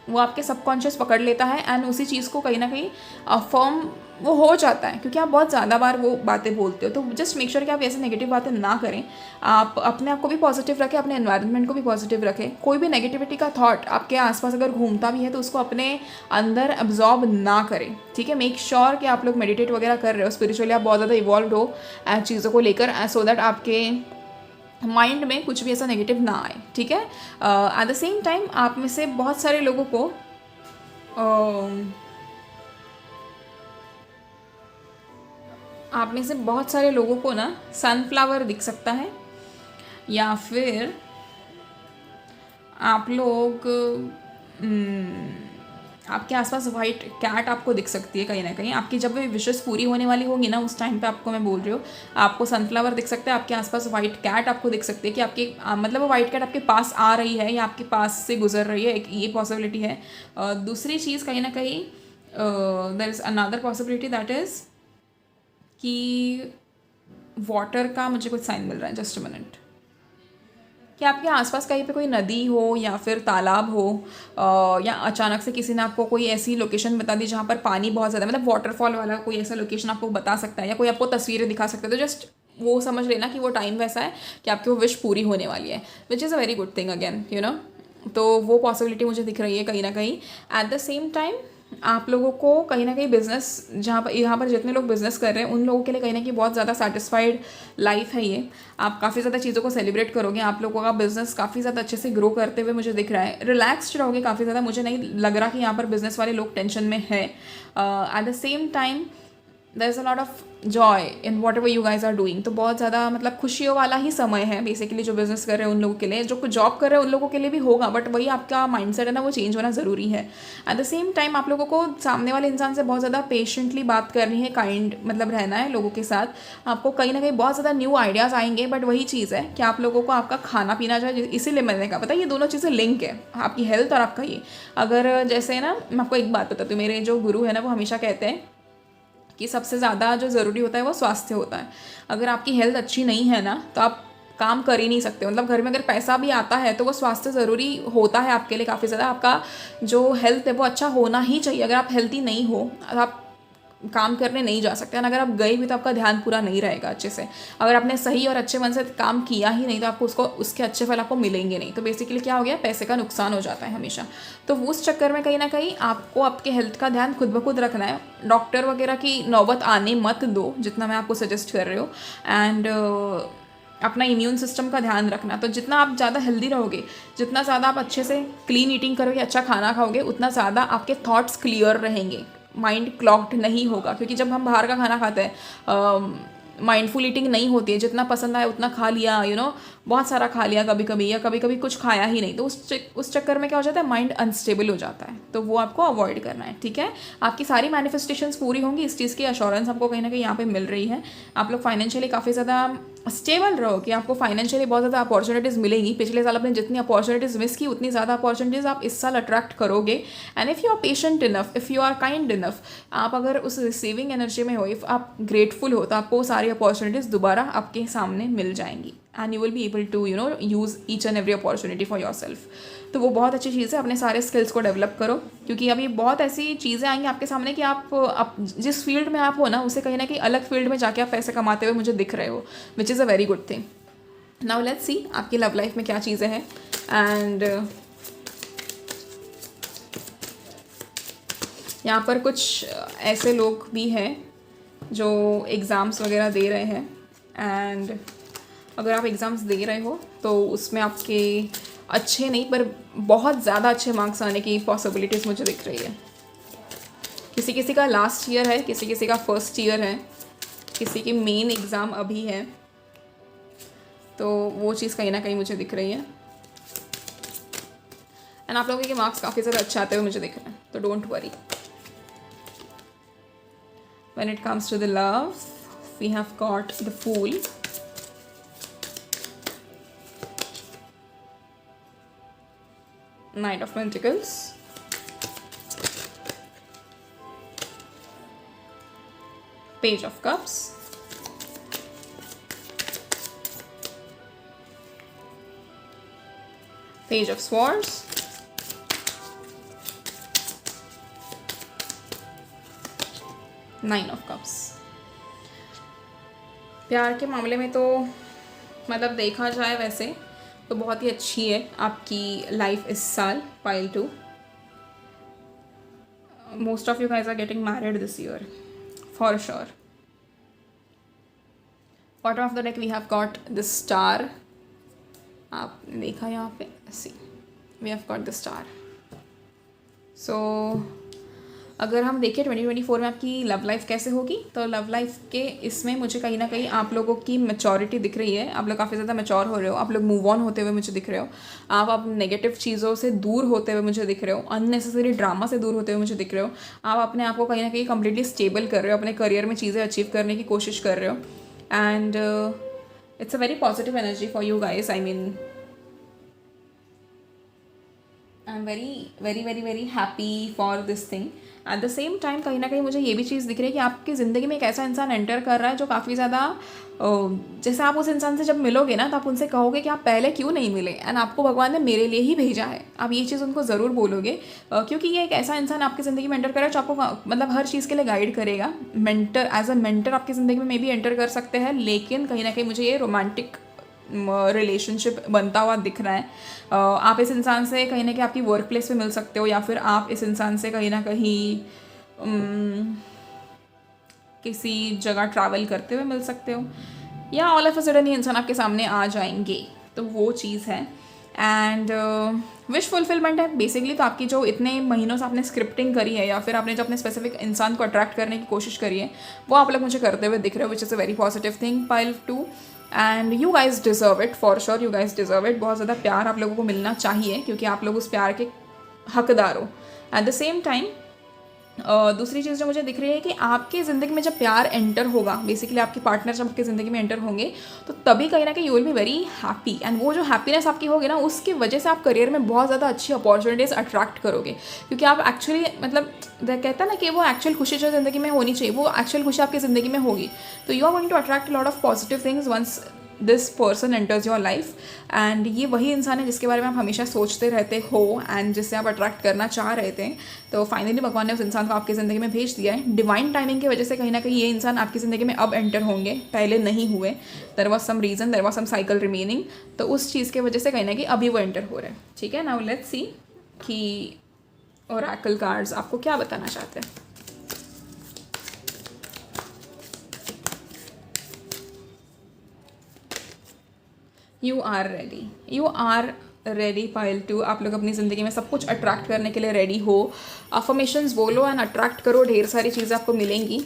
वो आपके सबकॉन्शियस पकड़ लेता है, एंड उसी चीज़ को कहीं ना कहीं अफर्म वो हो जाता है, क्योंकि आप बहुत ज़्यादा बार वो बातें बोलते हो। तो जस्ट मेक श्योर कि आप ऐसे नेगेटिव बातें ना करें, आप अपने आप को भी पॉजिटिव रखें, अपने एनवायरनमेंट को भी पॉजिटिव रखें। कोई भी नेगेटिविटी का थॉट आपके आसपास अगर घूमता भी है तो उसको अपने अंदर एब्जॉर्ब ना करें, ठीक है। मेक श्योर कि आप लोग मेडिटेट वगैरह कर रहे हो, स्पिरिचुअली आप बहुत ज़्यादा इवॉल्व हो चीज़ों को लेकर, सो दैट आपके माइंड में कुछ भी ऐसा नेगेटिव ना आए, ठीक है। एट द सेम टाइम आप में से बहुत सारे लोगों को ना सनफ्लावर दिख सकता है, या फिर आप लोग आपके आसपास वाइट कैट आपको दिख सकती है कहीं ना कहीं। आपकी जब भी विशेस पूरी होने वाली होंगी ना, उस टाइम पे आपको मैं बोल रही हूँ, आपको सनफ्लावर दिख सकता है, आपके आसपास वाइट कैट आपको दिख सकती है कि आपकी मतलब वो वाइट कैट आपके पास आ रही है या आपके पास से गुजर रही है, एक ये पॉसिबिलिटी है। दूसरी चीज़ कहीं ना कहीं there is another possibility, that is कि वाटर का मुझे कुछ साइन मिल रहा है, जस्ट अ मिनट, कि आपके आसपास कहीं पे कोई नदी हो या फिर तालाब हो, या अचानक से किसी ने आपको कोई ऐसी लोकेशन बता दी जहाँ पर पानी बहुत ज़्यादा, मतलब वाटरफॉल वाला कोई ऐसा लोकेशन आपको बता सकता है, या कोई आपको तस्वीरें दिखा सकता है, तो जस्ट वो समझ लेना कि वो टाइम वैसा है कि आपकी वो विश पूरी होने वाली है, which is a very good thing again, you know. तो वो पॉसिबिलिटी मुझे दिख रही है कहीं ना कहीं। एट द सेम टाइम आप लोगों को कहीं ना कहीं बिजनेस, यहाँ पर जितने लोग बिजनेस कर रहे हैं उन लोगों के लिए कहीं ना कहीं बहुत ज़्यादा सेटिस्फाइड लाइफ है ये। आप काफ़ी ज़्यादा चीज़ों को सेलिब्रेट करोगे, आप लोगों का बिजनेस काफ़ी ज़्यादा अच्छे से ग्रो करते हुए मुझे दिख रहा है। रिलैक्स्ड रहोगे काफ़ी ज़्यादा, मुझे नहीं लग रहा कि यहाँ पर बिजनेस वाले लोग टेंशन में है। At the same time there is a lot of joy in whatever you guys are doing. तो बहुत ज़्यादा मतलब खुशियों वाला ही समय है बेसिकली जो बिजनेस कर रहे हैं उन लोगों के लिए। जो जॉब कर रहे हैं उन लोगों के लिए भी होगा, बट वही आपका माइंडसेट है ना, वो चेंज होना ज़रूरी है। एट द सेम टाइम आप लोगों को सामने वाले इंसान से बहुत ज़्यादा पेशेंटली बात करनी है, काइंड मतलब रहना है लोगों के साथ। आपको कहीं ना कहीं बहुत ज़्यादा न्यू आइडियाज़ आएंगे, बट वही चीज़ है कि आप लोगों को आपका खाना पीना चाहिए, इसीलिए मैंने कहा पता है ये दोनों चीज़ें लिंक है, आपकी हेल्थ और आपका ये। अगर जैसे ना मैं आपको एक बात बताती हूँ, मेरे जो गुरु है ना वो हमेशा कहते हैं कि सबसे ज़्यादा जो ज़रूरी होता है वो स्वास्थ्य होता है। अगर आपकी हेल्थ अच्छी नहीं है ना तो आप काम कर ही नहीं सकते। मतलब घर में अगर पैसा भी आता है तो वो स्वास्थ्य ज़रूरी होता है आपके लिए काफ़ी ज़्यादा। आपका जो हेल्थ है वो अच्छा होना ही चाहिए। अगर आप हेल्थी नहीं हो आप काम करने नहीं जा सकते, और अगर आप गए भी तो आपका ध्यान पूरा नहीं रहेगा अच्छे से। अगर आपने सही और अच्छे मन से काम किया ही नहीं तो आपको उसके अच्छे फल आपको मिलेंगे नहीं। तो बेसिकली क्या हो गया, पैसे का नुकसान हो जाता है हमेशा। तो उस चक्कर में कहीं ना कहीं आपको आपके हेल्थ का ध्यान खुद ब खुद रखना है। डॉक्टर वगैरह की नौबत आने मत दो, जितना मैं आपको सजेस्ट कर रही हूँ। एंड अपना इम्यून सिस्टम का ध्यान रखना। तो जितना आप ज़्यादा हेल्दी रहोगे, जितना ज़्यादा आप अच्छे से क्लीन ईटिंग करोगे, अच्छा खाना खाओगे, उतना ज़्यादा आपके थॉट्स क्लियर रहेंगे, माइंड क्लॉग्ड नहीं होगा। क्योंकि जब हम बाहर का खाना खाते हैं माइंडफुल ईटिंग नहीं होती है, जितना पसंद आया उतना खा लिया, बहुत सारा खा लिया कभी कभी, या कभी कभी कुछ खाया ही नहीं, तो उस चक्कर में क्या हो जाता है, माइंड अनस्टेबल हो जाता है। तो वो आपको अवॉइड करना है, ठीक है। आपकी सारी मैनिफेस्टेशंस पूरी होंगी, इस चीज़ की अश्योरेंस आपको कहीं ना कहीं यहाँ पे मिल रही है। आप लोग फाइनेंशियली काफ़ी ज़्यादा स्टेबल रहो कि आपको फाइनेंशियली बहुत ज़्यादा अपॉर्चुनिटीज़ मिलेंगी। पिछले साल आपने जितनी अपॉर्चुनिटीज़ मिस की, उतनी ज़्यादा अपॉर्चुनिटीज़ आप इस साल अट्रैक्ट करोगे। And if you are patient enough, if you are kind enough, आप अगर उस रिसीविंग एनर्जी में हो, इफ़ आप ग्रेटफुल हो, तो आपको वो सारी अपॉर्चुनिटीज़ दोबारा आपके सामने मिल जाएंगी। And you will be able to use each and every opportunity for yourself. तो वो बहुत अच्छी चीज़ है। अपने सारे स्किल्स को डेवलप करो, क्योंकि अभी बहुत ऐसी चीज़ें आएंगी आपके सामने कि आप जिस फील्ड में आप हो ना, उससे कहीं ना कहीं अलग फील्ड में जाके आप पैसे कमाते हुए मुझे दिख रहे हो, which is a very good thing. Now let's see आपकी लव लाइफ में क्या चीज़ें हैं। एंड यहाँ पर कुछ ऐसे लोग भी हैं जो एग्ज़ाम्स वगैरह दे रहे हैं, एंड अगर आप एग्ज़ाम्स दे रहे हो तो उसमें आपके अच्छे नहीं पर बहुत ज़्यादा अच्छे मार्क्स आने की पॉसिबिलिटीज़ मुझे दिख रही है। किसी किसी का लास्ट ईयर है, किसी किसी का फर्स्ट ईयर है, किसी की मेन एग्ज़ाम अभी है, तो वो चीज़ कहीं ना कहीं मुझे दिख रही है। एंड आप लोगों के मार्क्स काफ़ी ज़्यादा अच्छे आते हुए मुझे दिख रहे हैं, तो don't worry. When it comes to the love, we have got the Fool, Knight of Pentacles, Page of Cups, Page of Swords, nine of cups. प्यार के मामले में तो मतलब देखा जाए वैसे तो बहुत ही अच्छी है आपकी लाइफ इस साल। Pile 2, most of you guys are getting married this year for sure. Bottom of the deck we have got the star. आपने देखा यहाँ पे, see we have got the star. So अगर हम देखें 2024 में आपकी लव लाइफ कैसे होगी, तो लव लाइफ के इसमें मुझे कहीं ना कहीं आप लोगों की मैच्योरिटी दिख रही है। आप लोग काफ़ी ज़्यादा मैच्योर हो रहे हो, आप लोग मूव ऑन होते हुए मुझे दिख रहे हो, आप नेगेटिव चीज़ों से दूर होते हुए मुझे दिख रहे हो, अननेसेसरी ड्रामा से दूर होते हुए मुझे दिख रहे हो। आप अपने आप को कहीं ना कहीं कम्प्लीटली स्टेबल कर रहे हो, अपने करियर में चीज़ें अचीव करने की कोशिश कर रहे हो। And it's a very positive energy for you guys. I mean I am very happy for this thing. Eight the same time कहीं ना कहीं मुझे ये भी चीज़ दिख रही है कि आपकी ज़िंदगी में एक ऐसा इंसान एंटर कर रहा है जो काफ़ी ज़्यादा जैसे आप उस इंसान से जब मिलोगे ना, तो आप उनसे कहोगे कि आप पहले क्यों नहीं मिले, एंड आपको भगवान ने मेरे लिए ही भेजा है। आप ये चीज़ उनको ज़रूर बोलोगे, क्योंकि ये एक ऐसा इंसान आपकी ज़िंदगी में एंटर कर रहा है जो आपको मतलब हर चीज़ के लिए गाइड करेगा। मेंटर, एज अ मेंटर आपकी ज़िंदगी में मे भी एंटर कर सकते हैं, लेकिन कहीं ना कहीं मुझे ये रोमांटिक रिलेशनशिप बनता हुआ दिख रहा है। आप इस इंसान से कहीं ना कहीं आपकी वर्क प्लेस पे मिल सकते हो, या फिर आप इस इंसान से कहीं ना कहीं किसी जगह ट्रैवल करते हुए मिल सकते हो, या ऑल ऑफ अ सडन ये इंसान आपके सामने आ जाएंगे, तो वो चीज़ है। एंड विश फुलफिलमेंट है बेसिकली। तो आपकी जो इतने महीनों से आपने स्क्रिप्टिंग करी है, या फिर आपने जो अपने स्पेसिफिक इंसान को अट्रैक्ट करने की कोशिश करी है, वो आप लोग मुझे करते हुए दिख रहे हो, which is a very positive thing. Pile 2, and you guys deserve it for sure, you guys deserve it. बहुत ज़्यादा प्यार आप लोगों को मिलना चाहिए, क्योंकि आप लोग उस प्यार के हकदार हो। एट द सेम टाइम दूसरी चीज़ जो मुझे दिख रही है कि आपकी ज़िंदगी में जब प्यार एंटर होगा, बेसिकली आपके पार्टनर जब आपकी ज़िंदगी में एंटर होंगे, तो तभी कहीं ना कहीं you will be very happy. And वो जो हैप्पीनेस आपकी होगी ना, उसकी वजह से आप करियर में बहुत ज़्यादा अच्छी अपॉर्चुनिटीज़ अट्रैक्ट करोगे, क्योंकि आप एक्चुअली मतलब कहता है ना कि वो एक्चुअल खुशी जो ज़िंदगी में होनी चाहिए, वो एक्चुअल खुशी आपकी ज़िंदगी में होगी। तो you are going to attract lot of positive things once this person enters your life. And ये वही इंसान है जिसके बारे में आप हमेशा सोचते रहते हो, एंड जिससे आप अट्रैक्ट करना चाह रहे थे। तो फाइनली भगवान ने उस इंसान को आपकी ज़िंदगी में भेज दिया है। डिवाइन टाइमिंग की वजह से कहीं ना कहीं ये इंसान आपकी ज़िंदगी में अब एंटर होंगे, पहले नहीं हुए। There was some reason, there was some cycle remaining, तो उस चीज़ की वजह से कहीं ना कहीं अभी वो एंटर हो रहे हैं। ठीक है, नाउ लेट्स सी कि ओरेकल कार्ड्स आपको क्या बताना चाहते हैं। You are ready, you are ready pile 2। आप लोग अपनी ज़िंदगी में सब कुछ अट्रैक्ट करने के लिए रेडी हो। अफर्मेशंस बोलो एंड अट्रैक्ट करो, ढेर सारी चीज़ें आपको मिलेंगी।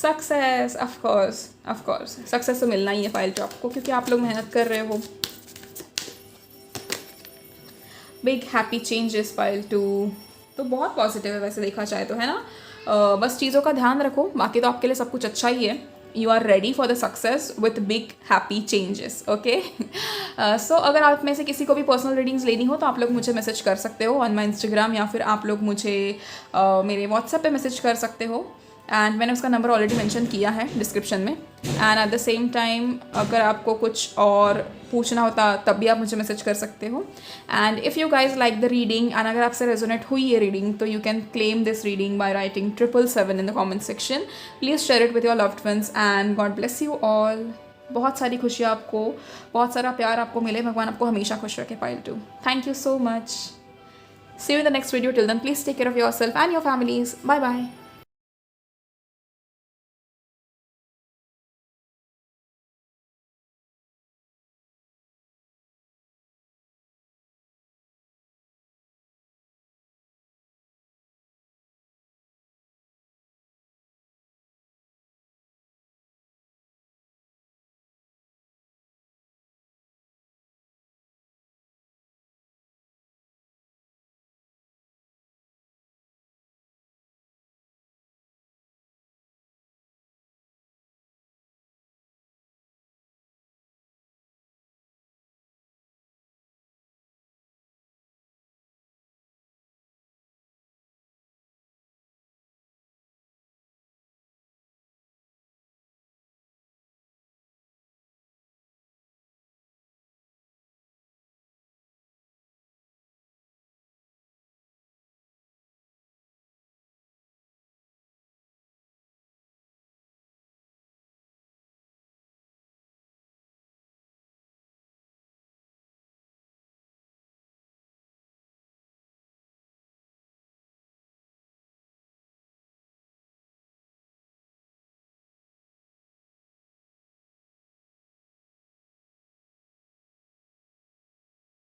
सक्सेस, ऑफ कोर्स सक्सेस तो मिलना ही है फाइल टू आपको, क्योंकि आप लोग मेहनत कर रहे हो। Big happy changes pile two, तो बहुत पॉजिटिव है वैसे देखा जाए तो, है ना। बस चीज़ों का ध्यान रखो, बाकी तो आपके लिए सब कुछ अच्छा ही है। You are ready for the success with big happy changes, okay. So अगर आप में से किसी को भी पर्सनल रीडिंग्स लेनी हो तो आप लोग मुझे मैसेज कर सकते हो ऑन माई इंस्टाग्राम, या फिर आप लोग मुझे मेरे व्हाट्सएप पे मैसेज कर सकते हो। एंड मैंने उसका नंबर ऑलरेडी मेंशन किया है डिस्क्रिप्शन में। And at the same time अगर आपको कुछ और पूछना होता तब भी आप मुझे मैसेज कर सकते हो। And if you guys like the reading and अगर आपसे रेजोनेट हुई ये रीडिंग तो you can claim this reading by writing 777 in the comment section. Please share it with your loved ones and God bless you all. बहुत सारी खुशियाँ आपको, बहुत सारा प्यार आपको मिले, भगवान आपको हमेशा खुश रखे pile two. Thank you so much. See you in the next video. Till then, please take care of yourself and your families. Bye bye.